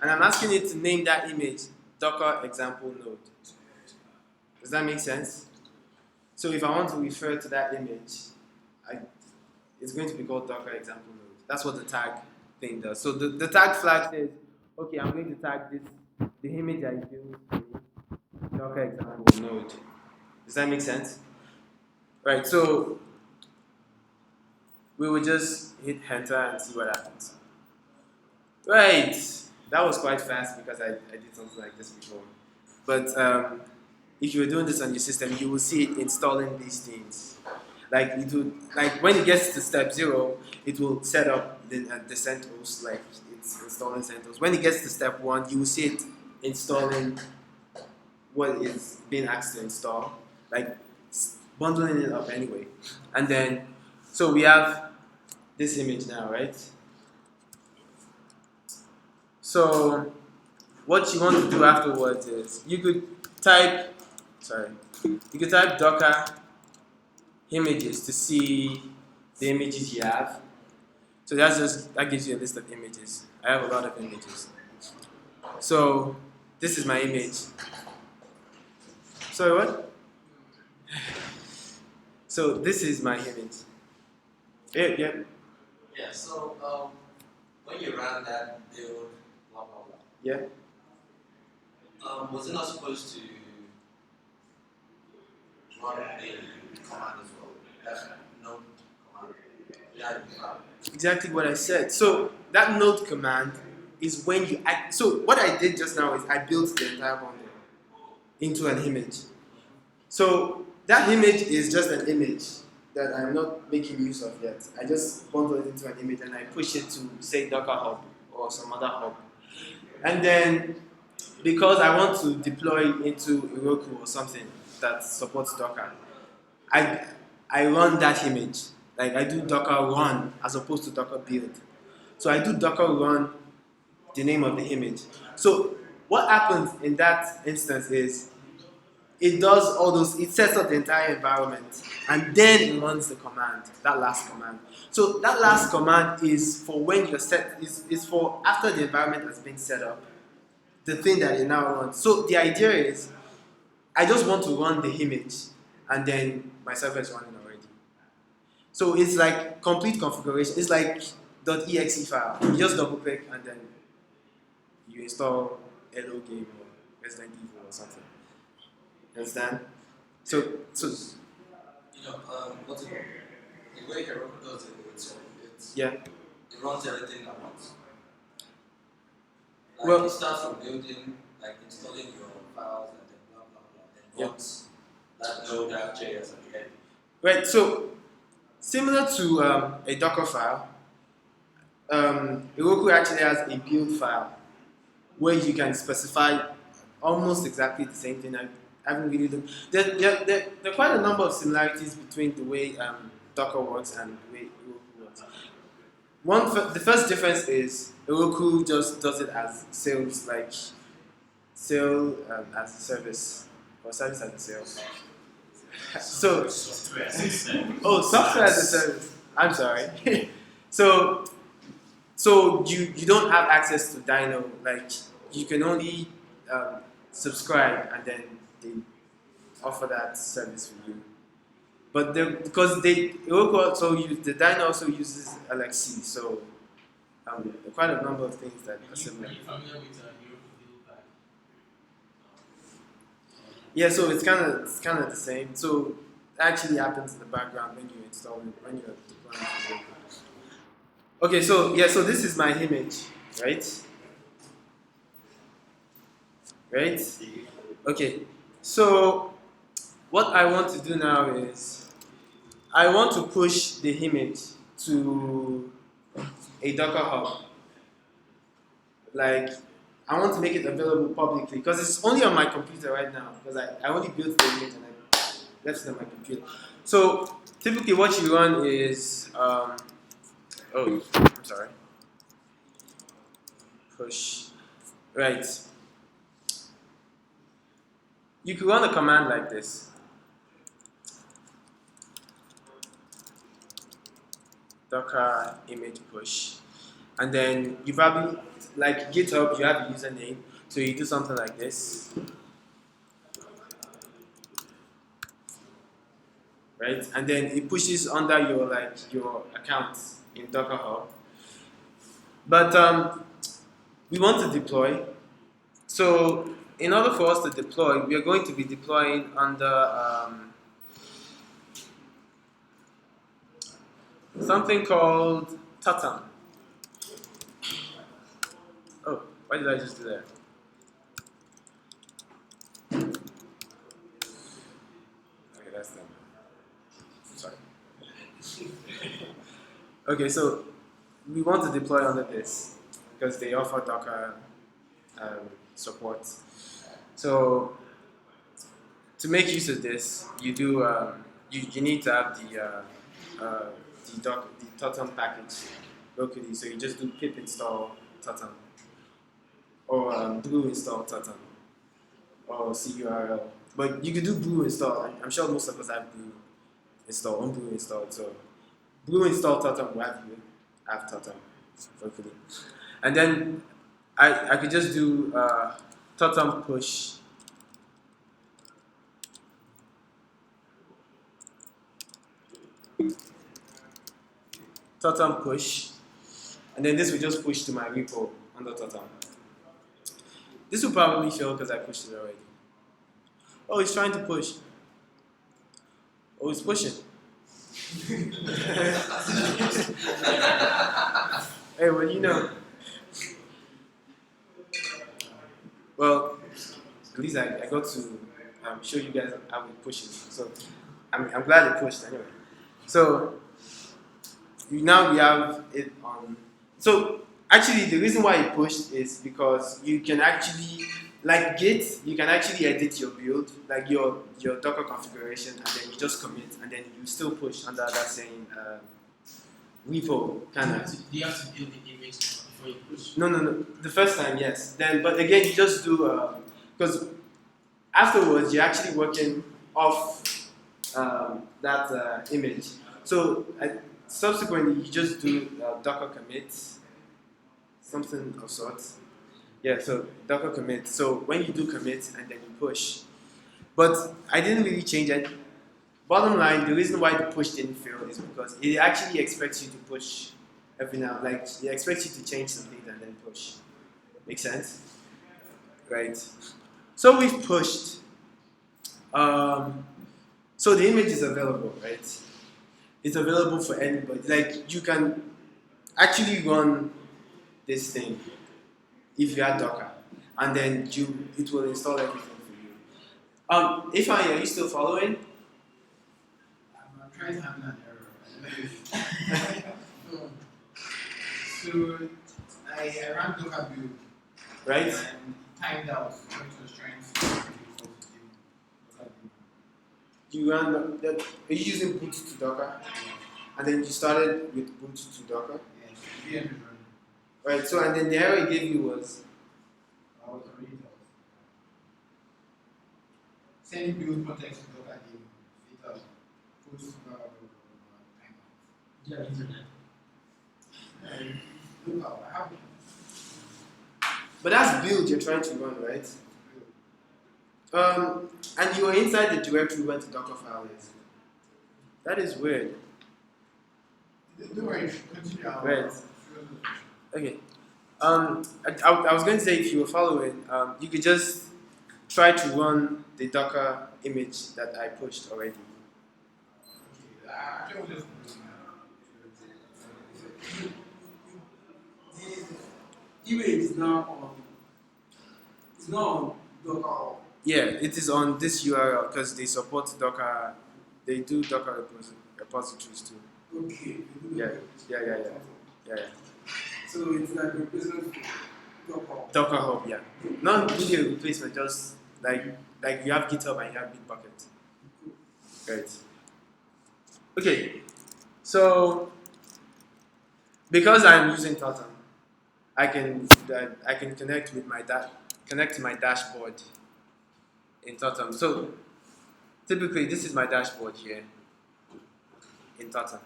And I'm asking it to name that image Docker example node. Does that make sense? So if I want to refer to that image, it's going to be called Docker example node. That's what the tag thing does. So the tag flag says, okay, I'm going to tag the image I built to Docker example node. Does that make sense? Right, so we will just hit enter and see what happens. Right, that was quite fast because I did something like this before. But if you're doing this on your system, you will see it installing these things. Like when it gets to step 0, it will set up the CentOS, like it's installing CentOS. When it gets to step 1, you will see it installing what is being asked to install, like bundling it up anyway. And then, so we have this image now, right? So what you want to do afterwards is you could type docker images to see the images you have. So that gives you a list of images. I have a lot of images. So this is my image. Sorry, what? So this is my image. Yeah. Yeah, so when you ran that build, blah blah blah, Yeah. was it not supposed to run a command as well? That node command. Yeah, you found. Exactly what I said. So that node command is when you act. So what I did just now is I built the entire bundle into an image. So that image is just an image that I'm not making use of yet. I just bundle it into an image and I push it to say Docker Hub or some other hub. And then because I want to deploy into Heroku or something that supports Docker, I I run that image. Like I do Docker run as opposed to Docker build. So I do Docker run the name of the image. So what happens in that instance is it does all those, it sets up the entire environment and then it runs the command, that last command. So that last command is for when you're is for after the environment has been set up, the thing that it now runs. So the idea is I just want to run the image and then my server is running already. So it's like complete configuration. It's like .exe file. You just double click and then you install Hello Game or Resident Evil or something. Understand? So You know, what's it called? The way Heroku does it, yeah. it runs everything at once. Like Well- it starts from building, like installing your files and then blah blah blah. Then Yeah. runs that node.js at the end. Right. So similar to a Docker file, Heroku actually has a build file where you can specify almost exactly the same thing. I haven't really looked. There are quite a number of similarities between the way Docker works and the way Heroku works. The first difference is Heroku just does it as sales, like sale as a service or service as a sale. So Software as a service. oh, software as a service. I'm sorry. so you don't have access to Dino. Like you can only subscribe and then they offer that service for you. But because Heroku also use the Dino also uses LXC, so quite a number of things that are similar. Are you familiar with Heroku build pack? Yeah, so it's kind of the same. So it actually happens in the background when you install it, when you're deploying to Heroku. Okay, so yeah, so this is my image, right? Right? Okay, so what I want to do now is I want to push the image to a Docker Hub. Like, I want to make it available publicly because it's only on my computer right now because I only built the image and I left it on my computer. So typically what you run is, I'm sorry, push, right. You could run a command like this. Docker image push. And then you probably, like GitHub, you have a username. So you do something like this. Right? And then it pushes under your account in Docker Hub. But we want to deploy. So in order for us to deploy, we are going to be deploying under something called Tatam. Oh, why did I just do that? Okay, that's them. Sorry. Okay, so we want to deploy under this because they offer Docker support. So to make use of this, you do you need to have the Totem package locally. So you just do pip install Totem or brew install Totem or curl. But you could do brew install. I'm sure most of us have brew install, on brew installed. So brew install Totem will have Totem locally, and then I could just do Totem push. totem push, and then this will just push to my repo under totem. This will probably fail because I pushed it already. Oh, it's trying to push. Oh, it's pushing. Hey, well, you know. Well, at least I got to show you guys how it pushes. So I'm glad it pushed anyway. So now we have it on. So actually, the reason why it pushed is because you can actually, like Git, you can actually edit your build, like your Docker configuration, and then you just commit, and then you still push under that same repo kind of. Do you have to build the image before you push? No. The first time, yes. Then, but again, you just do because afterwards you're actually working off that image. So subsequently, you just do Docker commit, something of sorts. Yeah. So Docker commit. So when you do commit and then you push, but I didn't really change it. Bottom line, the reason why the push didn't fail is because it actually expects you to push every now, like it expects you to change something and then push. Make sense? Right. So we've pushed. So the image is available, right? It's available for anybody. Like you can actually run this thing if you have Docker, and then it will install everything for you. If are you still following? I'm trying to have an error. So I ran Docker build. Right? And it timed out when it was trying to Docker build. You ran. Are you using boot to Docker? And then you started with boot to Docker? Yeah, VM is running. Right, so and then the error it gave you was? I was already out. Sending build context to Docker game. It puts timeout. Yeah, internet. Look out, I have But that's build you're trying to run, right? And you were inside the directory where the Docker file is. That is weird. Don't worry, continue. Right. Okay. I was going to say if you were following, you could just try to run the Docker image that I pushed already. Okay, I can just the image is now on. It's not on Docker. Yeah, it is on this URL because they support Docker. They do Docker repositories too. Okay. Yeah. So it's like a replacement for Docker. Docker Hub, yeah. Not really a replacement, just like you have GitHub and you have Bitbucket. Right. Okay. So because I'm using Totem, I can connect with connect to my dashboard in Totem. So typically this is my dashboard here in Totem.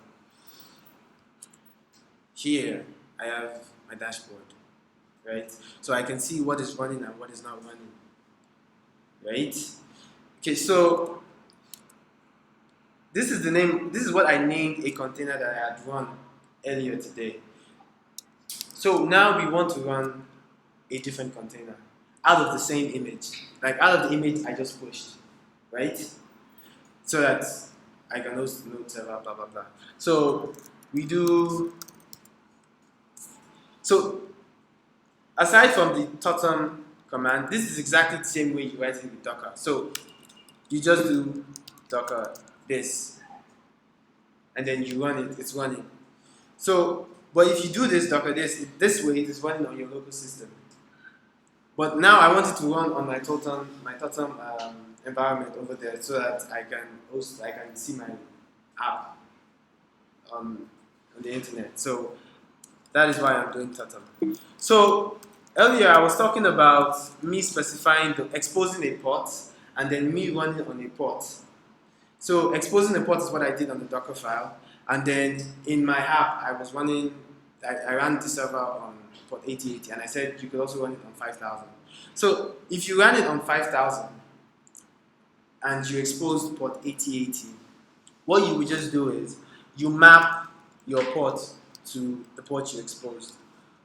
Here I have my dashboard, right? So I can see what is running and what is not running, right? Okay, so this is what I named a container that I had run earlier today. So now we want to run a different container out of the same image, like out of the image I just pushed, right? So that I can host node server, blah blah blah. So we do. So aside from the totem command, this is exactly the same way you write it with Docker. So you just do Docker this, and then you run it. It's running. So, but if you do this Docker this way, it is running on your local system. But now I want it to run on my totem environment over there, so that I can see my app on the internet. So that is why I'm doing Totem. So earlier I was talking about me specifying exposing a port and then me running on a port. So exposing a port is what I did on the Docker file, and then in my app I ran the server on port 8080, and I said you could also run it on 5000. So if you ran it on 5000 and you exposed port 8080, what you would just do is you map your port to the port you exposed.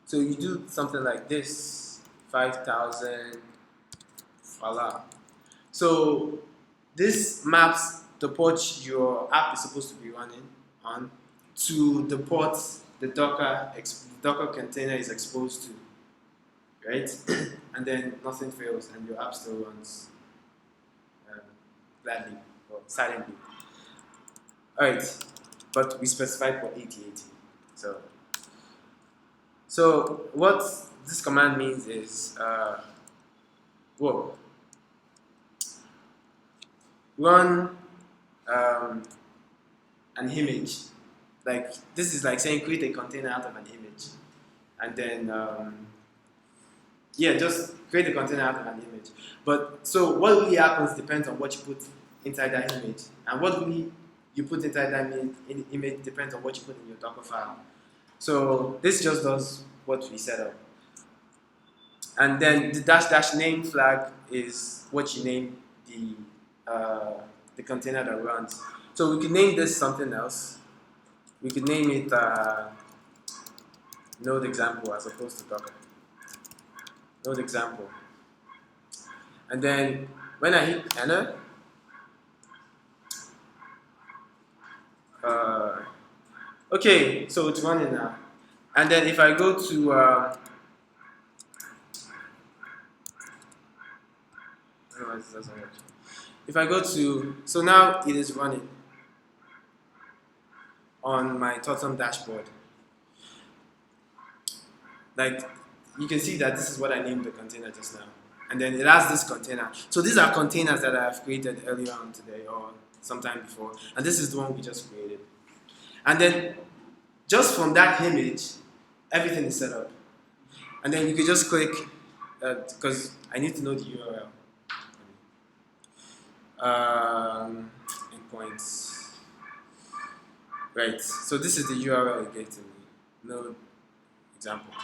So you do something like this, 5,000, voila. So this maps the port your app is supposed to be running on to the port the Docker container is exposed to, right? And then nothing fails and your app still runs gladly or silently. Alright, but we specified for 8080. So what this command means is run an image. Like this is like saying create a container out of an image, and then just create a container out of an image. But so what really happens depends on what you put inside that image, and what really you put inside that image depends on what you put in your Docker file. So this just does what we set up, and then the dash name flag is what you name the container that runs. So we can name this something else. We could name it node example as opposed to Docker. Node example. And then when I hit enter, okay, so it's running now. And then if I go to otherwise it doesn't work. If I go to, so now it is running on my Totem dashboard. Like you can see that this is what I named the container just now. And then it has this container. So these are containers that I've created earlier on today or sometime before. And this is the one we just created. And then just from that image, everything is set up. And then you can just click, because I need to know the URL. Endpoints. Right, so this is the URL it gave to me. Node example.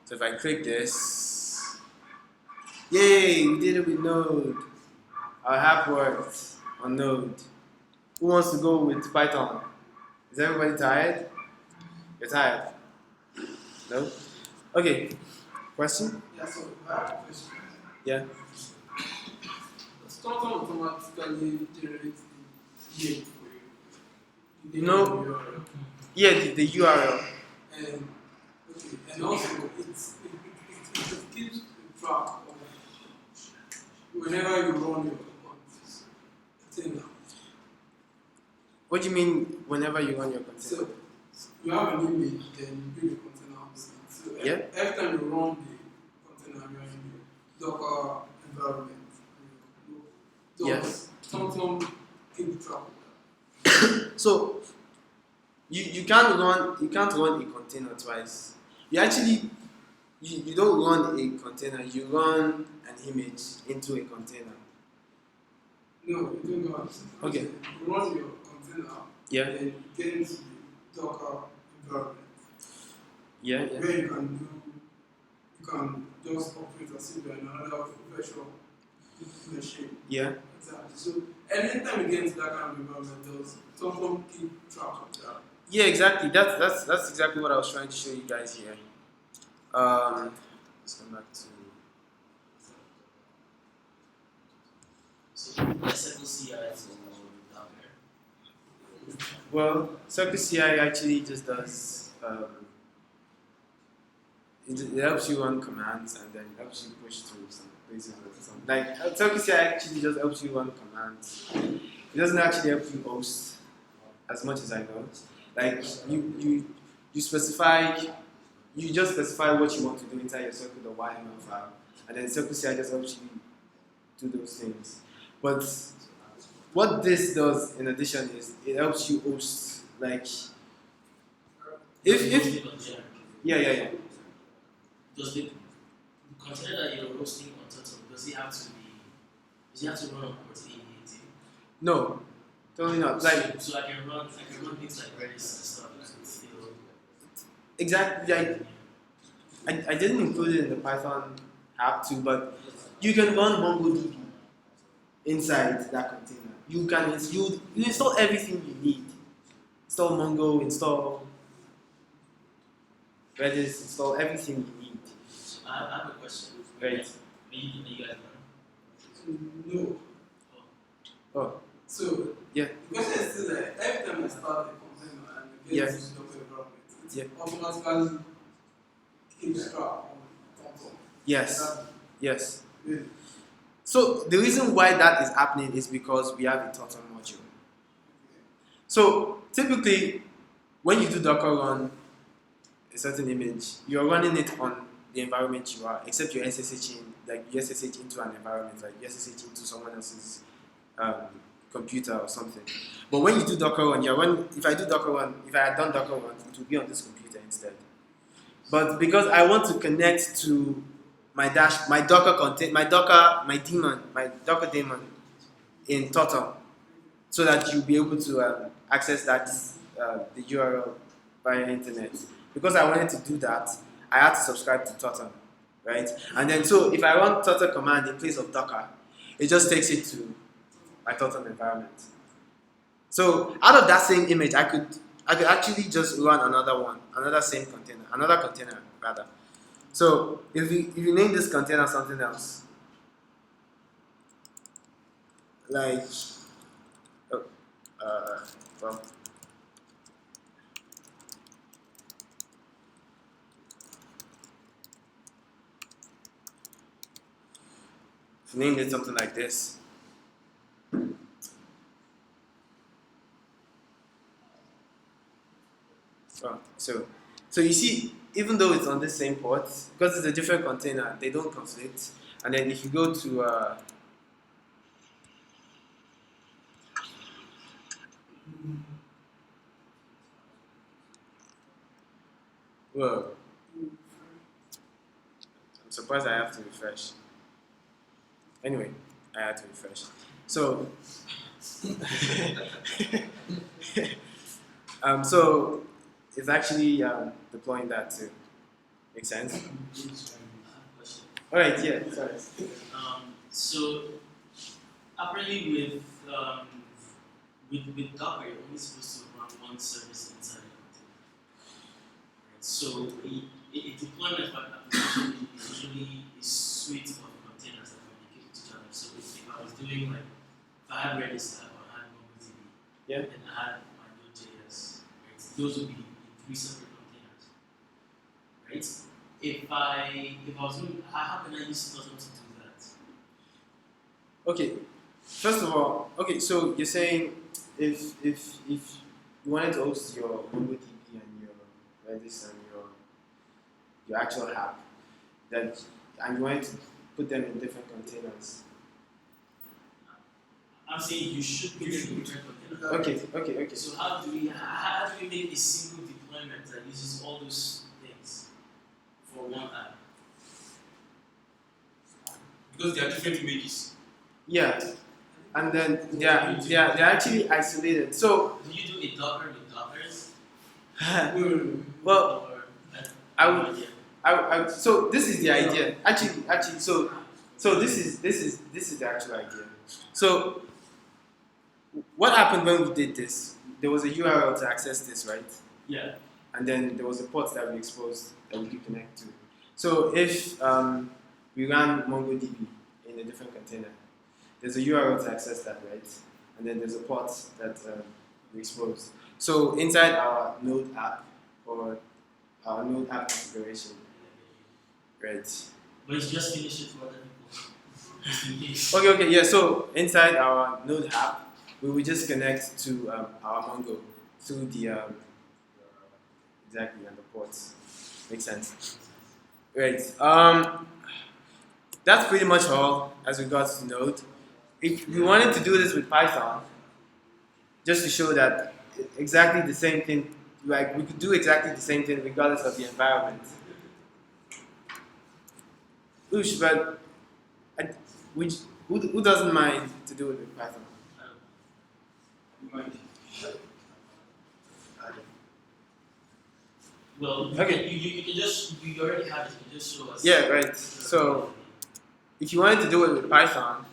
So if I click this, yay, we did it with Node. Our app worked on Node. Who wants to go with Python? Is everybody tired? You're tired? No? Okay. Question? Yeah, so I have a question. Yeah. Total automatically generates the yield for you. You No. name the URL. Yeah, the URL. And okay, and also it keeps track of whenever you run your container. What do you mean whenever you run your container? So you have an image, then you build a container outside. So Yeah. every time you run the container, you're in the Docker environment. Yes. Sometimes keep track of that. So you can't run a container twice. You actually you don't run a container, you run an image into a container. No, you don't go. Okay. You run your container, Yeah. then you get into the Docker environment. Yeah. Where you can just operate as if you're in another virtual machine. Yeah. Exactly. So anytime you get into that kind of environment, there's someone keep track of that. Yeah, exactly. That's exactly what I was trying to show you guys here. Let's come back to. So SQL CI is down there. Well, Circle CI actually just does. It helps you run commands and then helps you push through some places or something. Like Circle CI actually just helps you run commands. It doesn't actually help you host as much as I know. Like you specify, you just specify what you want to do inside your circle.yml file, and then Circle CI just helps you do those things. But what this does in addition is it helps you host, like if yeah. Does the container that you're hosting on Totem, does it have to run on port 8080? No, totally not. Like So I can run things like Redis and stuff and still exactly, like I didn't include it in the Python app too, but you can run MongoDB inside that container. You can you install everything you need. Install Mongo, install Redis, install everything you need. So I have a question. Right. Are you guys done? No. Oh, So yeah. the question is still like every time I start a container and I get Yeah. to Docker environment, it's Yeah. automatically keeps track on TomTom. Yes. Yes. Really? So the reason why that is happening is because we have a total module. So typically, when you do Docker run a certain image, you're running it on the environment you are, except you SSH in, like you SSH into an environment, like you SSH into someone else's computer or something. But when you do Docker run, if I had done Docker run, it would be on this computer instead. But because I want to connect to my Docker daemon in Totem, so that you'll be able to access that the URL via internet. Because I wanted to do that, I had to subscribe to Totem, right? And then so if I run Totem command in place of Docker, it just takes it to my Totem environment. So out of that same image, I could actually just run another container rather. So if you name this container something else, like well, if you named it something like this, so you see, even though it's on the same port, because it's a different container, they don't conflict. And then if you go to well, I'm surprised I have to refresh. Anyway, I had to refresh. So, so it's actually deploying that too. Make sense? I have a question. All right. Yeah. Sorry. So apparently with Docker, you're only supposed to run one service inside the container. Right? So a deployment for an application is usually a suite of containers that communicate with each other. So if I was doing like, if I had Redis app or I had MongoDB, Yeah. and I had my Node.js, right? Those would be in three separate containers, right? If I was doing, how can I use Totem to do that? Okay. First of all, okay. So you're saying if you wanted to host your MongoDB and your Redis and your actual app, and you wanted to put them in different containers. I'm saying you should put them in different containers. Okay. So how do we make a single deployment that uses all those things for one app? Because they are different images. Yeah, and then they're actually isolated. So Do you do a Docker with Dockers? well, Or, I would. So this is the idea. Actually, so this is the actual idea. So what happened when we did this? There was a URL to access this, right? Yeah. And then there was a port that we exposed that we could connect to. So if we ran MongoDB in a different container, there's a URL to access that, right? And then there's a port that we exposed. So inside our Node app or our Node app configuration, right? But it's just finish it for other people. Just in case. Okay, yeah. So inside our Node app, we will just connect to our Mongo through the exactly and the ports. Makes sense, right? That's pretty much all as regards to Node. If we wanted to do this with Python, just to show that exactly the same thing, like we could do exactly the same thing regardless of the environment. Oosh, but who doesn't mind to do it with Python? Well, Okay. you can just, you already have it, you can just show us. Yeah, right. So if you wanted to do it with Python,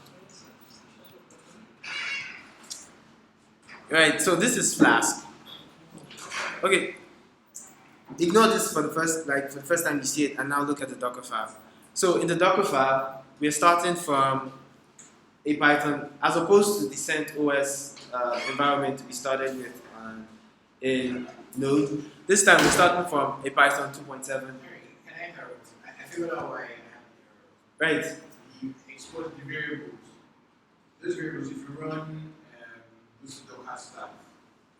right? So this is Flask. Okay. ignore this for the first time you see it, and now look at the Docker file. So in the Docker file, we're starting from a Python, as opposed to the CentOS environment we started with in Node. This time we're starting from a Python 2.7. Can I interrupt? I figured out why I have the Right. error. You export the variables. Those variables, if you run this Docker stuff,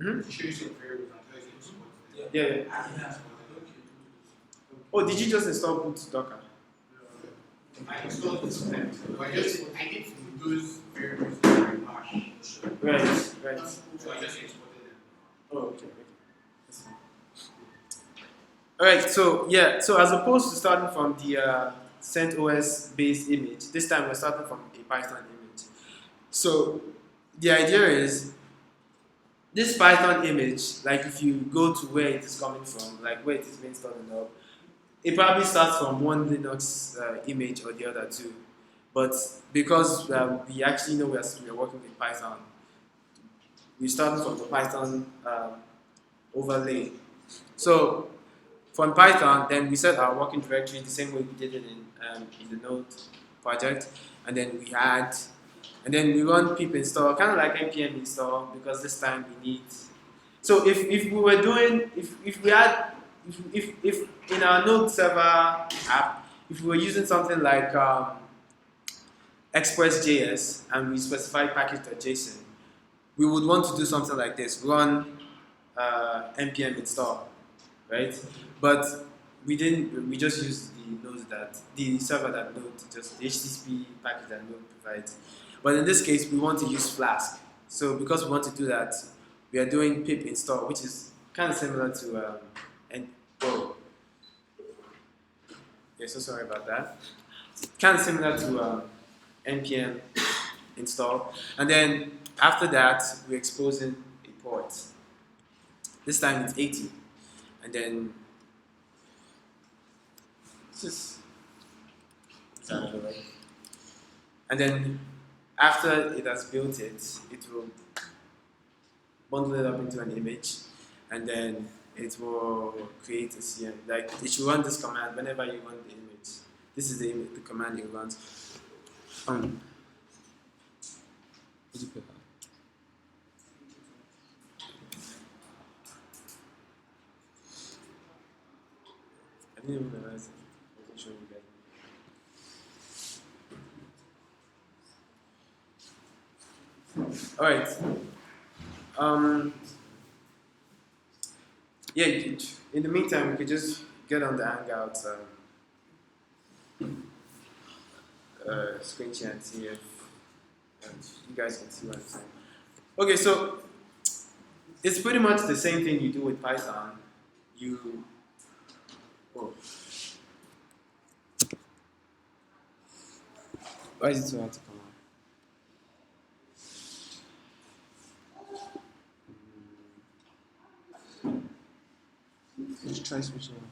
Mhm. it shows you variables and tells you export them. Yeah. I didn't export them. Oh, did you just install boot Docker? I installed this plan, but I did those variables that are hash. Right. So I just exported them. Oh, okay. That's fine. All right. So as opposed to starting from the CentOS based image, this time we're starting from a Python image. So the idea is this Python image, like if you go to where it is coming from, like where it is being stored up, it probably starts from one Linux image or the other too. But because we actually know we're working with Python, we start from the Python overlay. So from Python, then we set our working directory the same way we did it in the Node project, and then we run pip install, kind of like npm install, because this time we need. So if we were doing, if we had, if in our Node server app, if we were using something like Express.js and we specify package.json, we would want to do something like this: run npm install, right? But we didn't. We just used the server that Node, just the HTTP package that Node provides. But in this case, we want to use Flask. So because we want to do that, we are doing pip install, which is kind of similar to yeah, so sorry about that. Kind of similar to npm install, and then after that, we're exposing a port. This time it's 80, and then just and then after it has built it, it will bundle it up into an image, and then it will create a CM. Like it should run this command whenever you run the image. This is the command it runs. Would you prefer? I didn't even realize it. I wasn't showing you guys. All right. Yeah. In the meantime, we could just get on the Hangout screen share and see if you guys can see what I'm saying. Okay, so it's pretty much the same thing you do with Python. Why is it so hard to come on? Let's try switching on.